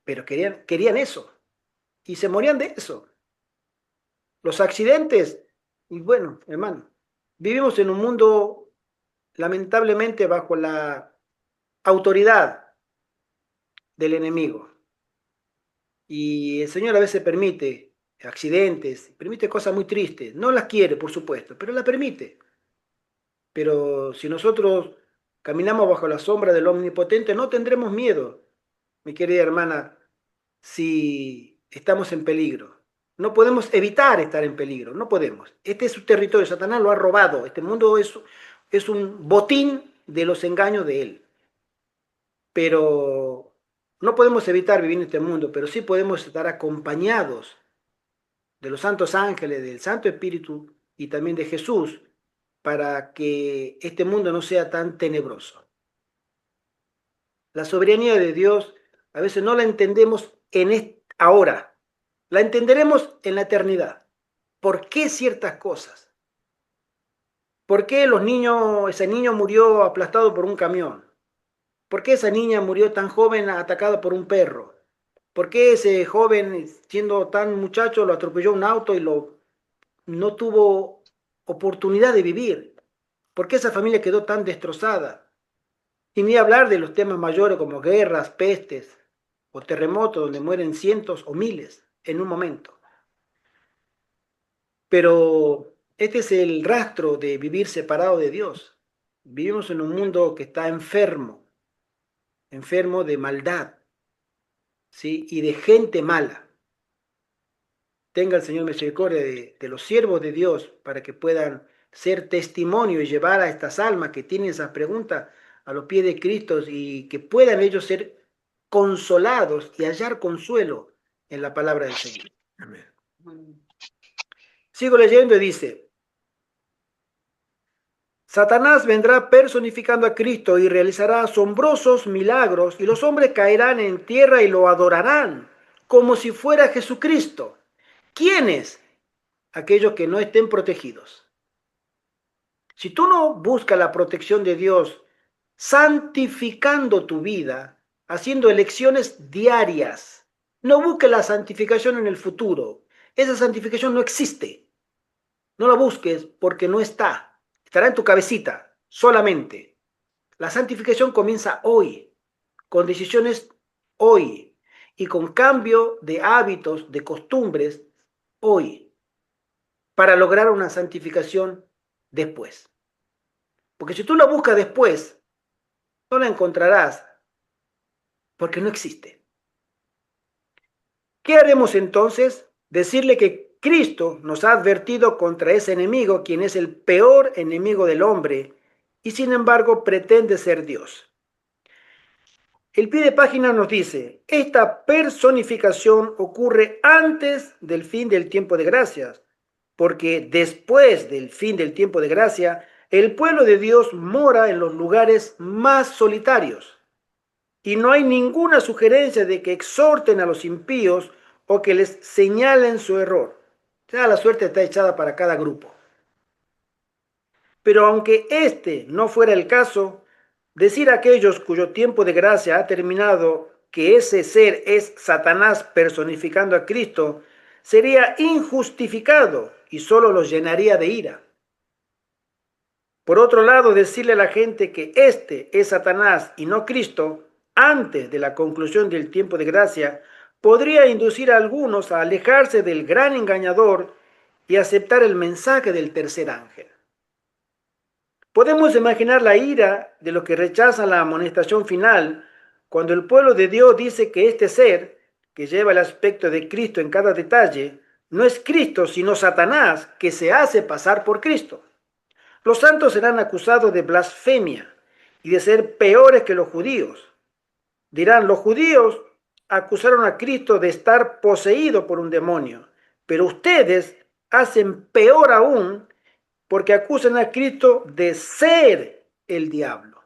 Pero querían eso, y se morían de eso. Los accidentes, y bueno, hermano, vivimos en un mundo lamentablemente bajo la autoridad del enemigo. Y el Señor a veces permite accidentes, permite cosas muy tristes. No las quiere, por supuesto, pero las permite. Pero si nosotros caminamos bajo la sombra del Omnipotente, no tendremos miedo, mi querida hermana, si estamos en peligro. No podemos evitar estar en peligro, no podemos. Este es su territorio, Satanás lo ha robado. Este mundo es un botín de los engaños de él. Pero no podemos evitar vivir en este mundo, pero sí podemos estar acompañados de los santos ángeles, del Santo Espíritu y también de Jesús para que este mundo no sea tan tenebroso. La soberanía de Dios a veces no la entendemos ahora, la entenderemos en la eternidad. ¿Por qué ciertas cosas? ¿Por qué ese niño murió aplastado por un camión? ¿Por qué esa niña murió tan joven atacada por un perro? ¿Por qué ese joven, siendo tan muchacho, lo atropelló un auto y no tuvo oportunidad de vivir? ¿Por qué esa familia quedó tan destrozada? Y ni hablar de los temas mayores como guerras, pestes o terremotos donde mueren cientos o miles en un momento. Pero este es el rastro de vivir separado de Dios. Vivimos en un mundo que está enfermo de maldad, ¿sí? Y de gente mala. Tenga el Señor misericordia de los siervos de Dios para que puedan ser testimonio y llevar a estas almas que tienen esas preguntas a los pies de Cristo y que puedan ellos ser consolados y hallar consuelo en la palabra del Señor. Amén. Sigo leyendo y dice, Satanás vendrá personificando a Cristo y realizará asombrosos milagros y los hombres caerán en tierra y lo adorarán como si fuera Jesucristo. ¿Quiénes? Aquellos que no estén protegidos. Si tú no buscas la protección de Dios, santificando tu vida, haciendo elecciones diarias, no busques la santificación en el futuro. Esa santificación no existe. No la busques porque no está. Estará en tu cabecita solamente. La santificación comienza hoy, con decisiones hoy y con cambio de hábitos, de costumbres hoy, para lograr una santificación después. Porque si tú la buscas después, no la encontrarás porque no existe. ¿Qué haremos entonces? Decirle que Cristo nos ha advertido contra ese enemigo, quien es el peor enemigo del hombre, y sin embargo pretende ser Dios. El pie de página nos dice, esta personificación ocurre antes del fin del tiempo de gracias, porque después del fin del tiempo de gracia, el pueblo de Dios mora en los lugares más solitarios. Y no hay ninguna sugerencia de que exhorten a los impíos o que les señalen su error. Ya la suerte está echada para cada grupo. Pero aunque este no fuera el caso, decir a aquellos cuyo tiempo de gracia ha terminado que ese ser es Satanás personificando a Cristo, sería injustificado y solo los llenaría de ira. Por otro lado, decirle a la gente que este es Satanás y no Cristo, antes de la conclusión del tiempo de gracia, podría inducir a algunos a alejarse del gran engañador y aceptar el mensaje del tercer ángel. Podemos imaginar la ira de los que rechazan la amonestación final cuando el pueblo de Dios dice que este ser, que lleva el aspecto de Cristo en cada detalle, no es Cristo sino Satanás que se hace pasar por Cristo. Los santos serán acusados de blasfemia y de ser peores que los judíos. Dirán, los judíos acusaron a Cristo de estar poseído por un demonio, pero ustedes hacen peor aún porque acusan a Cristo de ser el diablo.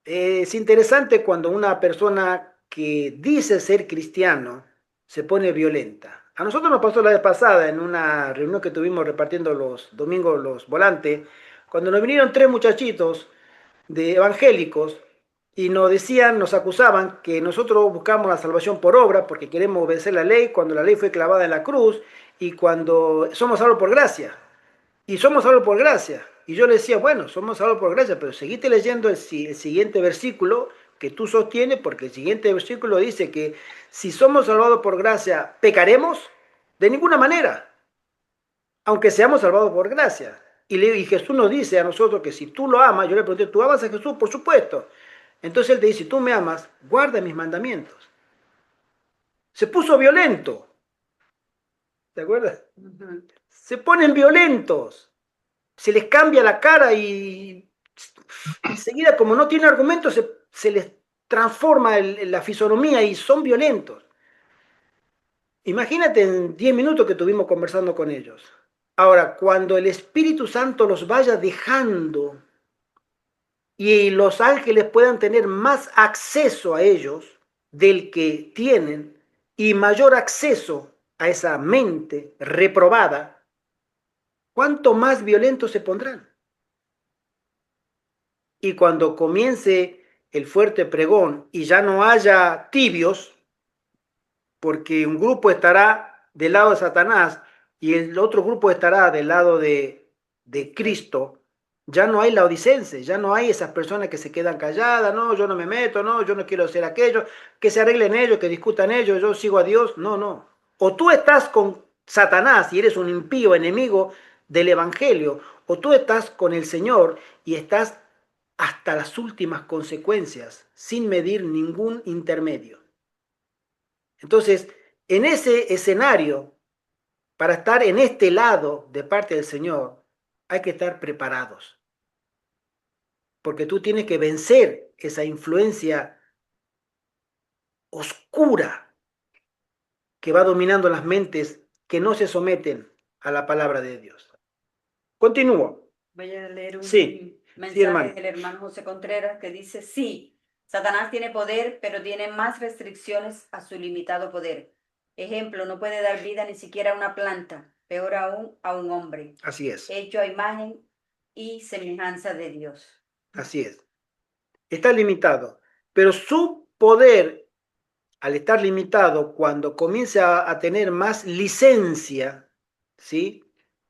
Es interesante cuando una persona que dice ser cristiano se pone violenta. A nosotros nos pasó la vez pasada en una reunión que tuvimos repartiendo los domingos los volantes, cuando nos vinieron 3 muchachitos de evangélicos y nos decían, nos acusaban que nosotros buscamos la salvación por obra porque queremos obedecer la ley cuando la ley fue clavada en la cruz y cuando somos salvos por gracia. Y somos salvos por gracia. Y yo le decía, bueno, somos salvos por gracia, pero seguite leyendo el siguiente versículo que tú sostienes, porque el siguiente versículo dice que si somos salvados por gracia, ¿pecaremos? De ninguna manera, aunque seamos salvados por gracia. Y Jesús nos dice a nosotros que si tú lo amas, yo le pregunté, ¿tú amas a Jesús? Por supuesto. Entonces él te dice, si tú me amas, guarda mis mandamientos. Se puso violento. ¿Te acuerdas? Se ponen violentos. Se les cambia la cara y enseguida, como no tiene argumentos, se les transforma la fisonomía y son violentos. Imagínate en 10 minutos que estuvimos conversando con ellos. Ahora, cuando el Espíritu Santo los vaya dejando y los ángeles puedan tener más acceso a ellos del que tienen y mayor acceso a esa mente reprobada, ¿cuánto más violentos se pondrán? Y cuando comience el fuerte pregón y ya no haya tibios, porque un grupo estará del lado de Satanás y el otro grupo estará del lado de Cristo, ya no hay laodicenses, ya no hay esas personas que se quedan calladas, no, yo no me meto, no, yo no quiero hacer aquello, que se arreglen ellos, que discutan ellos, yo sigo a Dios, no, no. O tú estás con Satanás y eres un impío enemigo del Evangelio, o tú estás con el Señor y estás hasta las últimas consecuencias, sin medir ningún intermedio. Entonces, en ese escenario, para estar en este lado de parte del Señor, hay que estar preparados. Porque tú tienes que vencer esa influencia oscura que va dominando las mentes que no se someten a la palabra de Dios. Continúo. Voy a leer un Sí, mensaje hermano. del hermano José Contreras que dice, sí, Satanás tiene poder, pero tiene más restricciones a su limitado poder. Ejemplo, no puede dar vida ni siquiera a una planta, peor aún a un hombre, Así es, hecho a imagen y semejanza de Dios. así es. Está limitado, pero su poder, al estar limitado, cuando comience a tener más licencia, ¿sí?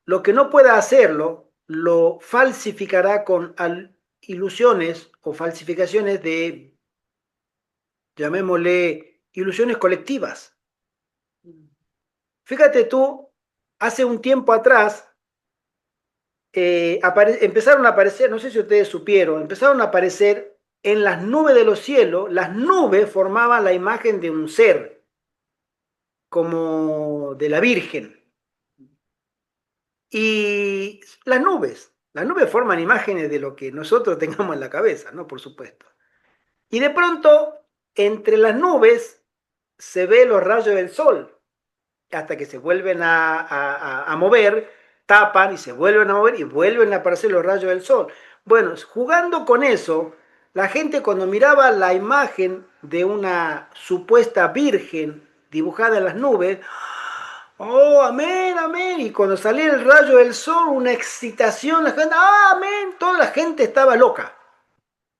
Lo que no pueda hacerlo, lo falsificará con ilusiones o falsificaciones de, llamémosle, ilusiones colectivas. Fíjate tú, hace un tiempo atrás empezaron a aparecer, no sé si ustedes supieron, empezaron a aparecer en las nubes de los cielos, las nubes formaban la imagen de un ser, como de la Virgen. Y las nubes forman imágenes de lo que nosotros tengamos en la cabeza, ¿no? Por supuesto. Y de pronto, entre las nubes se ve los rayos del sol, hasta que se vuelven a mover, tapan y se vuelven a mover y vuelven a aparecer los rayos del sol. Bueno, jugando con eso, la gente cuando miraba la imagen de una supuesta virgen dibujada en las nubes, oh, amén, amén. Y cuando salía el rayo del sol, una excitación, la gente, ah, amén, toda la gente estaba loca.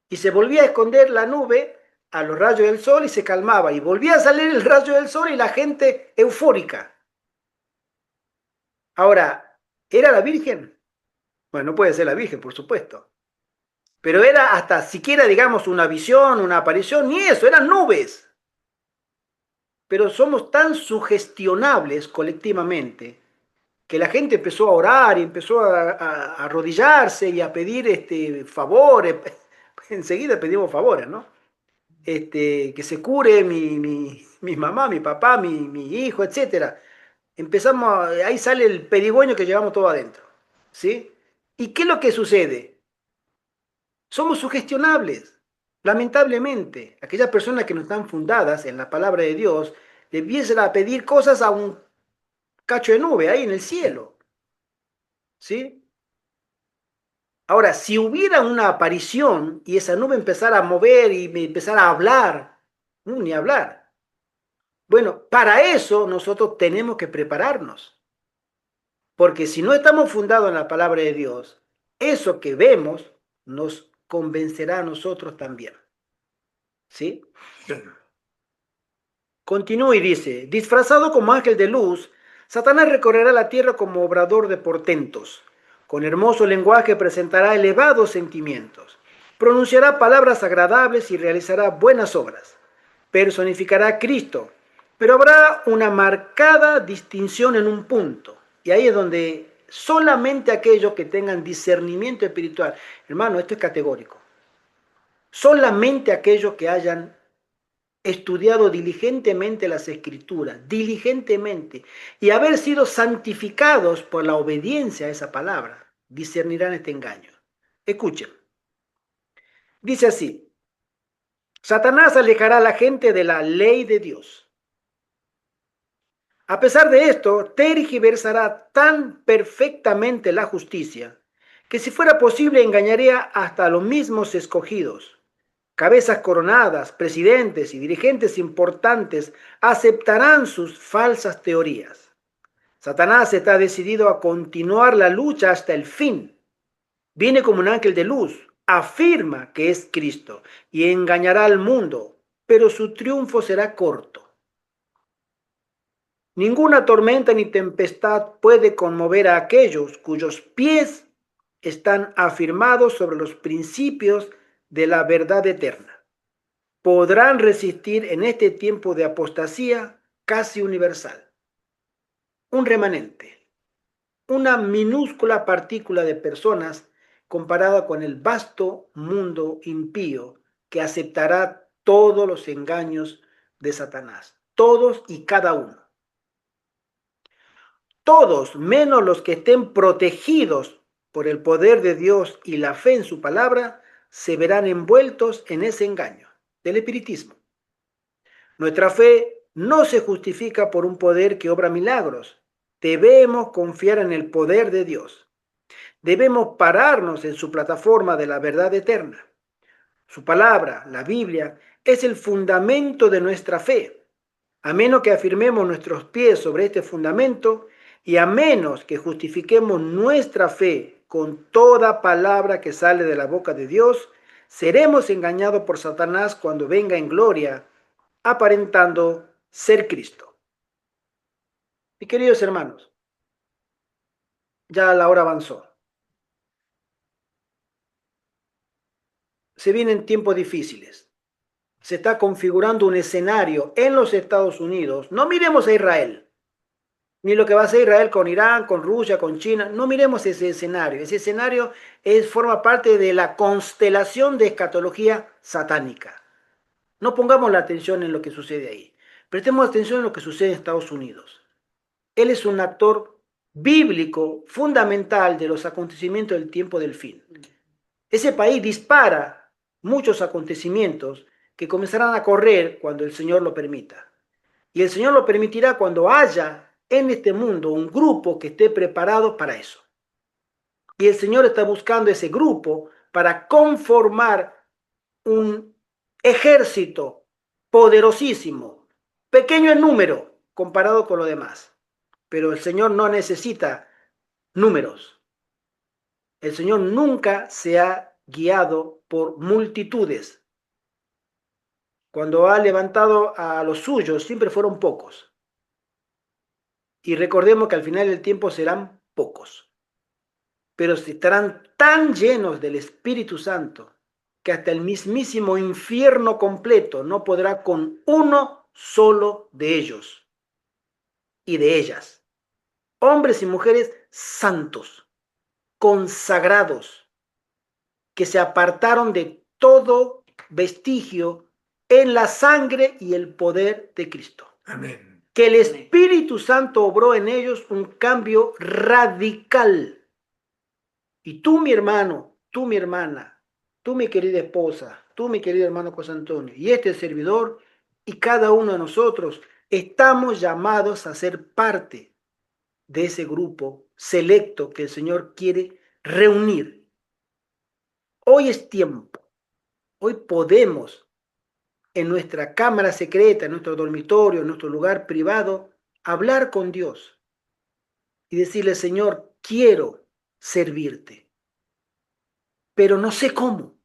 Y se volvía a esconder la nube a los rayos del sol y se calmaba. Y volvía a salir el rayo del sol y la gente eufórica. Ahora, ¿era la Virgen? Bueno, no puede ser la Virgen, por supuesto. Pero era hasta siquiera, digamos, una visión, una aparición, ni eso, eran nubes. Pero somos tan sugestionables colectivamente que la gente empezó a orar y empezó a arrodillarse y a pedir favores. Enseguida pedimos favores, ¿no? Que se cure mi mamá, mi papá, mi hijo, etc. Ahí sale el pedigüeño que llevamos todo adentro, ¿sí? ¿Y qué es lo que sucede? Somos sugestionables, lamentablemente. Aquellas personas que no están fundadas en la palabra de Dios le empiezan a pedir cosas a un cacho de nube ahí en el cielo, ¿sí? Ahora, si hubiera una aparición y esa nube empezara a mover y me empezara a hablar, ni hablar. Bueno, para eso nosotros tenemos que prepararnos. Porque si no estamos fundados en la palabra de Dios, eso que vemos nos convencerá a nosotros también. ¿Sí? Continúa y dice, disfrazado como ángel de luz, Satanás recorrerá la tierra como obrador de portentos. Con hermoso lenguaje presentará elevados sentimientos. Pronunciará palabras agradables y realizará buenas obras. Personificará a Cristo, pero habrá una marcada distinción en un punto. Y ahí es donde solamente aquellos que tengan discernimiento espiritual, hermano, esto es categórico, solamente aquellos que hayan estudiado diligentemente las Escrituras, diligentemente, y haber sido santificados por la obediencia a esa palabra, discernirán este engaño. Escuchen, dice así: Satanás alejará a la gente de la ley de Dios. A pesar de esto, tergiversará tan perfectamente la justicia que si fuera posible engañaría hasta a los mismos escogidos. Cabezas coronadas, presidentes y dirigentes importantes aceptarán sus falsas teorías. Satanás está decidido a continuar la lucha hasta el fin. Viene como un ángel de luz, afirma que es Cristo y engañará al mundo, pero su triunfo será corto. Ninguna tormenta ni tempestad puede conmover a aquellos cuyos pies están afirmados sobre los principios de la verdad eterna. Podrán resistir en este tiempo de apostasía casi universal. Un remanente, una minúscula partícula de personas comparada con el vasto mundo impío que aceptará todos los engaños de Satanás, todos y cada uno. Todos, menos los que estén protegidos por el poder de Dios y la fe en su palabra, se verán envueltos en ese engaño del espiritismo. Nuestra fe no se justifica por un poder que obra milagros. Debemos confiar en el poder de Dios. Debemos pararnos en su plataforma de la verdad eterna. Su palabra, la Biblia, es el fundamento de nuestra fe. A menos que afirmemos nuestros pies sobre este fundamento y a menos que justifiquemos nuestra fe con toda palabra que sale de la boca de Dios, seremos engañados por Satanás cuando venga en gloria, aparentando ser Cristo. Mis queridos hermanos, ya la hora avanzó. Se vienen tiempos difíciles. Se está configurando un escenario en los Estados Unidos. No miremos a Israel, ni lo que va a hacer Israel con Irán, con Rusia, con China. No miremos ese escenario. Ese escenario forma parte de la constelación de escatología satánica. No pongamos la atención en lo que sucede ahí. Prestemos atención en lo que sucede en Estados Unidos. Él es un actor bíblico fundamental de los acontecimientos del tiempo del fin. Ese país dispara muchos acontecimientos que comenzarán a correr cuando el Señor lo permita. Y el Señor lo permitirá cuando haya en este mundo un grupo que esté preparado para eso. Y el Señor está buscando ese grupo para conformar un ejército poderosísimo, pequeño en número comparado con lo demás. Pero el Señor no necesita números. El Señor nunca se ha guiado por multitudes. Cuando ha levantado a los suyos, siempre fueron pocos. Y recordemos que al final del tiempo serán pocos. Pero estarán tan llenos del Espíritu Santo que hasta el mismísimo infierno completo no podrá con uno solo de ellos y de ellas. Hombres y mujeres santos, consagrados, que se apartaron de todo vestigio en la sangre y el poder de Cristo. Amén. Que el Espíritu Santo obró en ellos un cambio radical. Y tú, mi hermano, tú, mi hermana, tú, mi querida esposa, tú, mi querido hermano José Antonio, y este servidor, y cada uno de nosotros, estamos llamados a ser parte de ese grupo selecto que el Señor quiere reunir. Hoy es tiempo. Hoy podemos, en nuestra cámara secreta, en nuestro dormitorio, en nuestro lugar privado, hablar con Dios y decirle: Señor, quiero servirte, pero no sé cómo.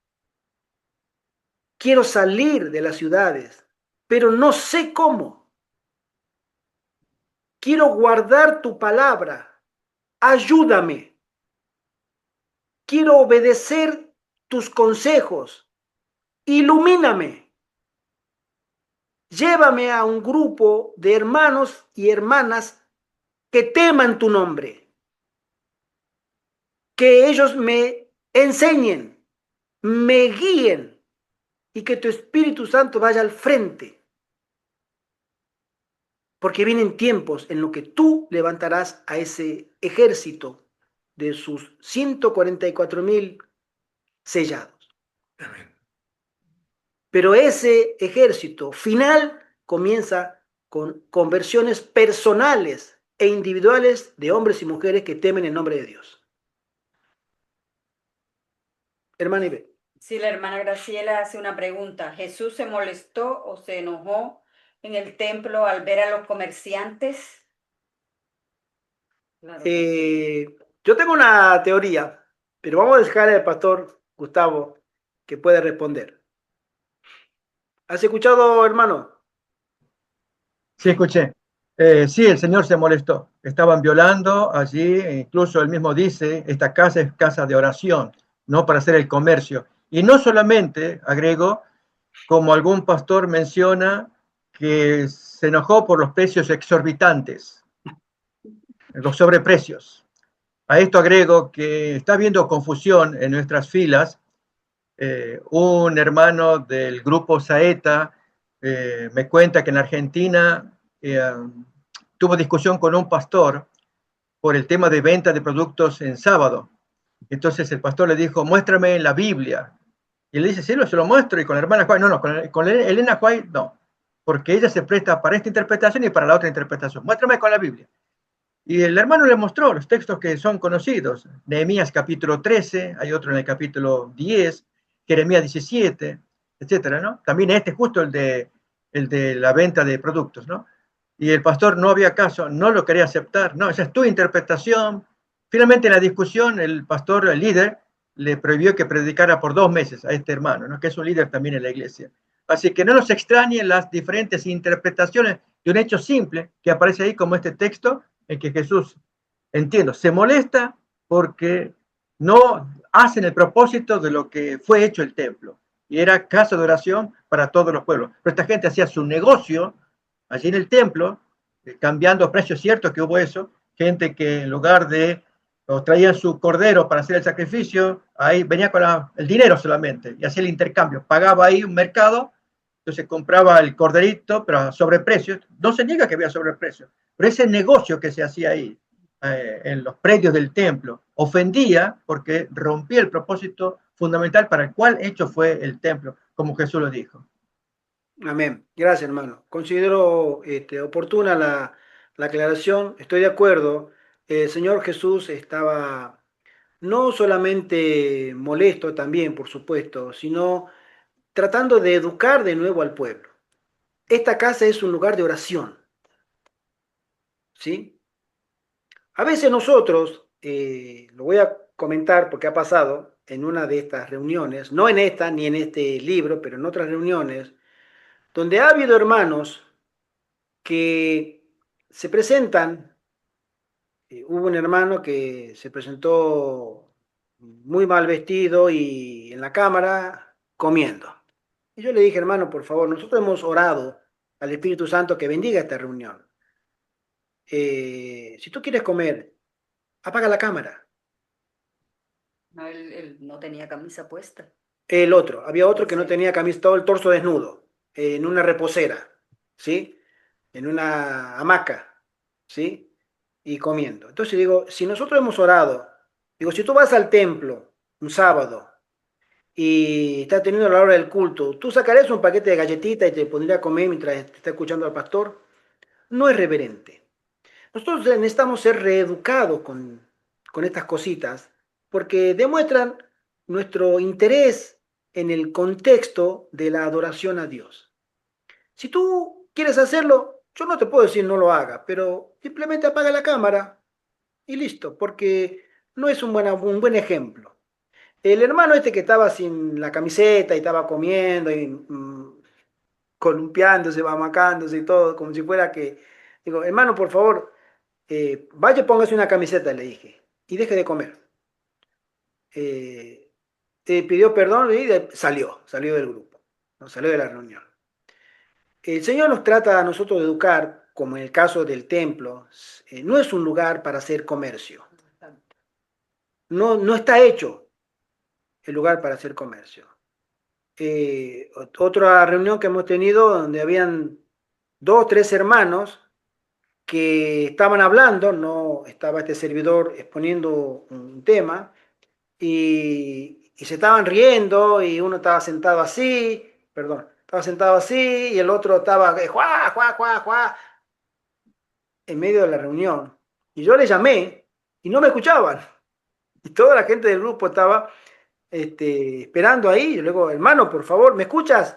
Quiero salir de las ciudades, pero no sé cómo. Quiero guardar tu palabra. Ayúdame. Quiero obedecer tus consejos, ilumíname, llévame a un grupo de hermanos y hermanas que teman tu nombre, que ellos me enseñen, me guíen y que tu Espíritu Santo vaya al frente, porque vienen tiempos en los que tú levantarás a ese ejército de sus 144,000 sellados. Amén. Pero ese ejército final comienza con conversiones personales e individuales de hombres y mujeres que temen el nombre de Dios. Hermana Ibe. Sí, la hermana Graciela hace una pregunta. ¿Jesús se molestó o se enojó en el templo al ver a los comerciantes? Claro que sí. Yo tengo una teoría, pero vamos a dejar al pastor Gustavo que pueda responder. ¿Has escuchado, hermano? Sí, escuché. Sí, el Señor se molestó. Estaban violando allí, e incluso él mismo dice, esta casa es casa de oración, no para hacer el comercio. Y no solamente, agrego, como algún pastor menciona, que se enojó por los precios exorbitantes, los sobreprecios. A esto agrego que está habiendo confusión en nuestras filas. Un hermano del grupo Saeta me cuenta que en Argentina tuvo discusión con un pastor por el tema de venta de productos en sábado. Entonces el pastor le dijo, muéstrame en la Biblia. Y le dice, sí, se lo muestro. Y con la hermana White, no, con Elena White, no. Porque ella se presta para esta interpretación y para la otra interpretación. Muéstrame con la Biblia. Y el hermano le mostró los textos que son conocidos. Nehemías capítulo 13, hay otro en el capítulo 10, Jeremías 17, etcétera, ¿no? También este justo el de la venta de productos, ¿no? Y el pastor no había caso, no lo quería aceptar, no, esa es tu interpretación. Finalmente en la discusión el pastor, el líder, le prohibió que predicara por 2 meses a este hermano, ¿no? Que es un líder también en la iglesia. Así que no nos extrañen las diferentes interpretaciones de un hecho simple que aparece ahí como este texto en que Jesús, entiendo, se molesta porque no hacen el propósito de lo que fue hecho el templo. Y era casa de oración para todos los pueblos. Pero esta gente hacía su negocio allí en el templo, cambiando precios, cierto que hubo eso, gente que en lugar de, o traían su cordero para hacer el sacrificio, ahí venía con el dinero solamente y hacía el intercambio. Pagaba ahí un mercado, entonces compraba el corderito, pero a sobreprecio. No se niega que había sobreprecio, pero ese negocio que se hacía ahí, en los predios del templo, ofendía porque rompía el propósito fundamental para el cual hecho fue el templo, como Jesús lo dijo. Amén. Gracias, hermano. Considero oportuna la aclaración. Estoy de acuerdo. El Señor Jesús estaba no solamente molesto también, por supuesto, sino tratando de educar de nuevo al pueblo. Esta casa es un lugar de oración, ¿sí? A veces nosotros, lo voy a comentar porque ha pasado en una de estas reuniones, no en esta ni en este libro, pero en otras reuniones, donde ha habido hermanos que se presentan. Hubo un hermano que se presentó muy mal vestido y en la cámara comiendo. Y yo le dije, hermano, por favor, nosotros hemos orado al Espíritu Santo que bendiga esta reunión. Si tú quieres comer, apaga la cámara. No, él no tenía camisa puesta. El otro, había otro que no Sí. tenía camisa, todo el torso desnudo, en una reposera, ¿sí? En una hamaca, ¿sí? Y comiendo. Entonces digo, si nosotros hemos orado, digo, si tú vas al templo un sábado y estás teniendo la hora del culto, ¿tú sacarías un paquete de galletitas y te pondrías a comer mientras te está escuchando al pastor? No es reverente. Nosotros necesitamos ser reeducados con estas cositas porque demuestran nuestro interés en el contexto de la adoración a Dios. Si tú quieres hacerlo, yo no te puedo decir no lo haga, pero simplemente apaga la cámara y listo, porque no es un buen ejemplo. El hermano este que estaba sin la camiseta y estaba comiendo y columpiándose, mamacándose y todo, como si fuera que, digo, hermano, por favor, vaya, póngase una camiseta, le dije, y deje de comer. pidió perdón y salió del grupo, ¿no? Salió de la reunión. El Señor nos trata a nosotros de educar, como en el caso del templo, no es un lugar para hacer comercio. No está hecho el lugar para hacer comercio. Otra reunión que hemos tenido donde habían 2 o 3 hermanos que estaban hablando, no estaba este servidor exponiendo un tema, y se estaban riendo, y uno estaba sentado así, estaba sentado así, y el otro estaba juá, juá, juá, juá, en medio de la reunión. Y yo le llamé, y no me escuchaban. Y toda la gente del grupo estaba esperando ahí. Y luego, hermano, por favor, ¿me escuchas?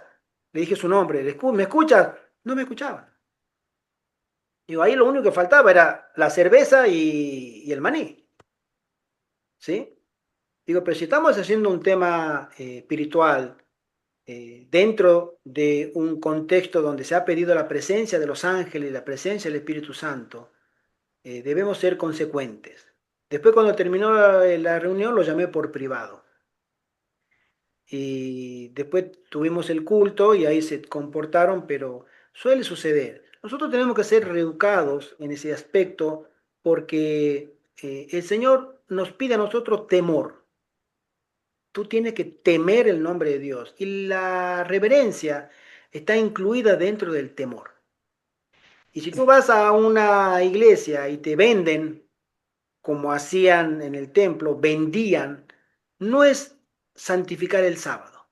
Le dije su nombre, ¿me escuchas? No me escuchaban. Digo, ahí lo único que faltaba era la cerveza y el maní. ¿Sí? Digo, pero si estamos haciendo un tema espiritual dentro de un contexto donde se ha pedido la presencia de los ángeles, la presencia del Espíritu Santo, debemos ser consecuentes. Después, cuando terminó la reunión, lo llamé por privado. Y después tuvimos el culto y ahí se comportaron, pero suele suceder. Nosotros tenemos que ser reeducados en ese aspecto porque el Señor nos pide a nosotros temor. Tú tienes que temer el nombre de Dios y la reverencia está incluida dentro del temor. Y si tú vas a una iglesia y te venden como hacían en el templo, vendían, no es santificar el sábado.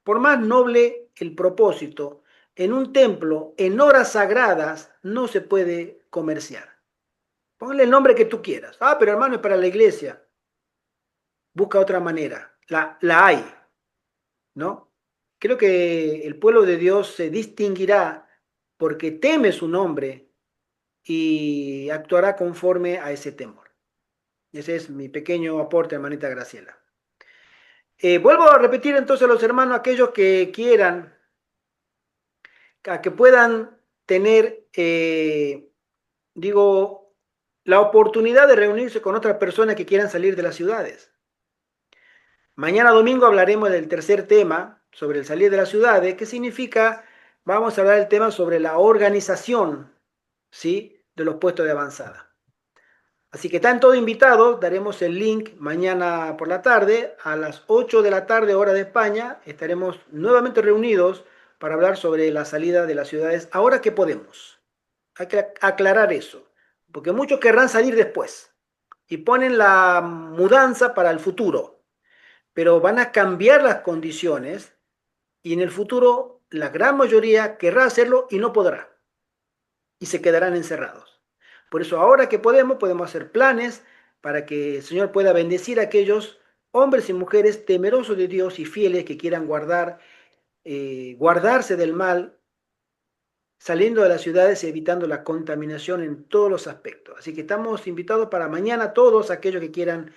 Por más noble el propósito, en un templo, en horas sagradas, no se puede comerciar. Ponle el nombre que tú quieras. Ah, pero hermano, es para la iglesia. Busca otra manera. La hay, ¿no? Creo que el pueblo de Dios se distinguirá porque teme su nombre y actuará conforme a ese temor. Ese es mi pequeño aporte, hermanita Graciela. Vuelvo a repetir entonces a los hermanos, aquellos que quieran, a que puedan tener, digo, la oportunidad de reunirse con otras personas que quieran salir de las ciudades. Mañana domingo hablaremos del tercer tema, sobre el salir de las ciudades, que significa, vamos a hablar del tema sobre la organización, ¿sí?, de los puestos de avanzada. Así que están todos invitados, daremos el link mañana por la tarde, a las 8 de la tarde, hora de España, estaremos nuevamente reunidos para hablar sobre la salida de las ciudades, ahora que podemos. Hay que aclarar eso, porque muchos querrán salir después y ponen la mudanza para el futuro, pero van a cambiar las condiciones y en el futuro la gran mayoría querrá hacerlo y no podrá, y se quedarán encerrados. Por eso ahora que podemos hacer planes para que el Señor pueda bendecir a aquellos hombres y mujeres temerosos de Dios y fieles que quieran guardarse del mal, saliendo de las ciudades y evitando la contaminación en todos los aspectos. Así que estamos invitados para mañana todos aquellos que quieran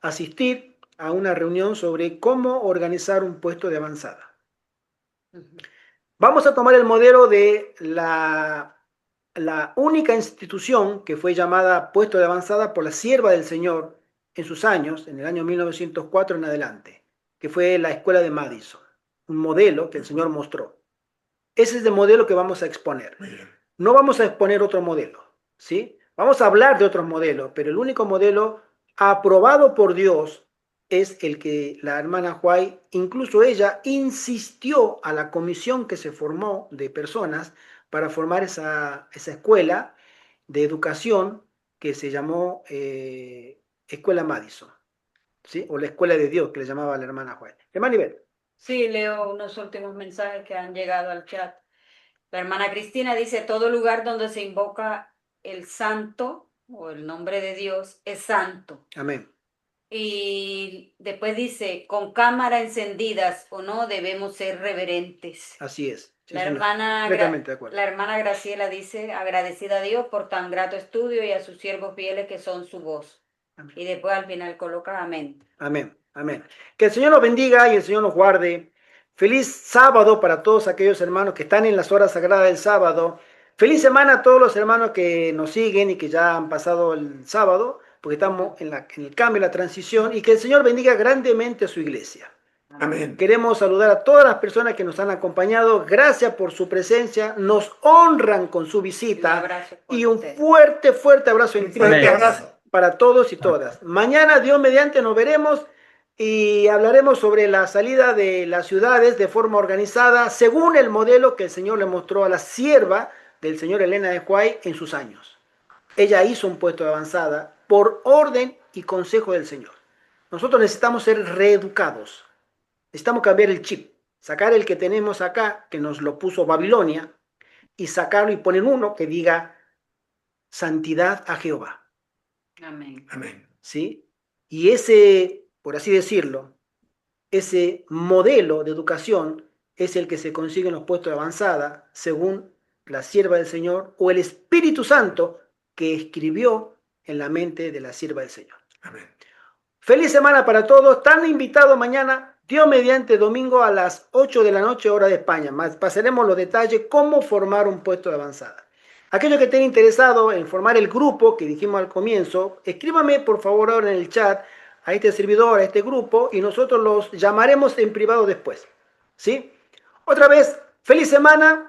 asistir a una reunión sobre cómo organizar un puesto de avanzada. Vamos a tomar el modelo de la única institución que fue llamada puesto de avanzada por la sierva del Señor en sus años, en el año 1904 en adelante, que fue la escuela de Madison, un modelo que el Señor mostró. Ese es el modelo que vamos a exponer. No vamos a exponer otro modelo, ¿sí? Vamos a hablar de otros modelos, pero el único modelo aprobado por Dios es el que la hermana Huay, incluso ella, insistió a la comisión que se formó de personas para formar esa escuela de educación que se llamó Escuela Madison, ¿sí? O la Escuela de Dios, que le llamaba la hermana Huay. Hermana Ibel. Sí, leo unos últimos mensajes que han llegado al chat. La hermana Cristina dice, todo lugar donde se invoca el santo o el nombre de Dios es santo. Amén. Y después dice, con cámaras encendidas o no, debemos ser reverentes. Así es. Sí, la hermana Graciela dice, agradecida a Dios por tan grato estudio y a sus siervos fieles que son su voz. Amén. Y después al final coloca amén. Amén, amén. Que el Señor nos bendiga y el Señor nos guarde. Feliz sábado para todos aquellos hermanos que están en las horas sagradas del sábado. Feliz semana a todos los hermanos que nos siguen y que ya han pasado el sábado. porque estamos en el cambio, la transición, y que el Señor bendiga grandemente a su iglesia. Amén. Queremos saludar a todas las personas que nos han acompañado. Gracias por su presencia. Nos honran con su visita. Y un fuerte, fuerte abrazo en para todos y todas. Mañana, Dios mediante, nos veremos y hablaremos sobre la salida de las ciudades de forma organizada, según el modelo que el Señor le mostró a la sierva del señor Elena de White en sus años. Ella hizo un puesto de avanzada por orden y consejo del Señor. Nosotros necesitamos ser reeducados. Necesitamos cambiar el chip, sacar el que tenemos acá, que nos lo puso Babilonia, y sacarlo y poner uno que diga santidad a Jehová. Amén. Amén. ¿Sí? Y ese, por así decirlo, ese modelo de educación es el que se consigue en los puestos de avanzada, según la sierva del Señor o el Espíritu Santo que escribió en la mente de la sierva del Señor. Amén. Feliz semana para todos. Están invitados mañana, Dios mediante, domingo a las 8 de la noche, hora de España. Pasaremos los detalles, cómo formar un puesto de avanzada. Aquellos que estén interesados en formar el grupo que dijimos al comienzo, escríbame por favor ahora en el chat a este servidor, a este grupo, y nosotros los llamaremos en privado después. ¿Sí? Otra vez, feliz semana.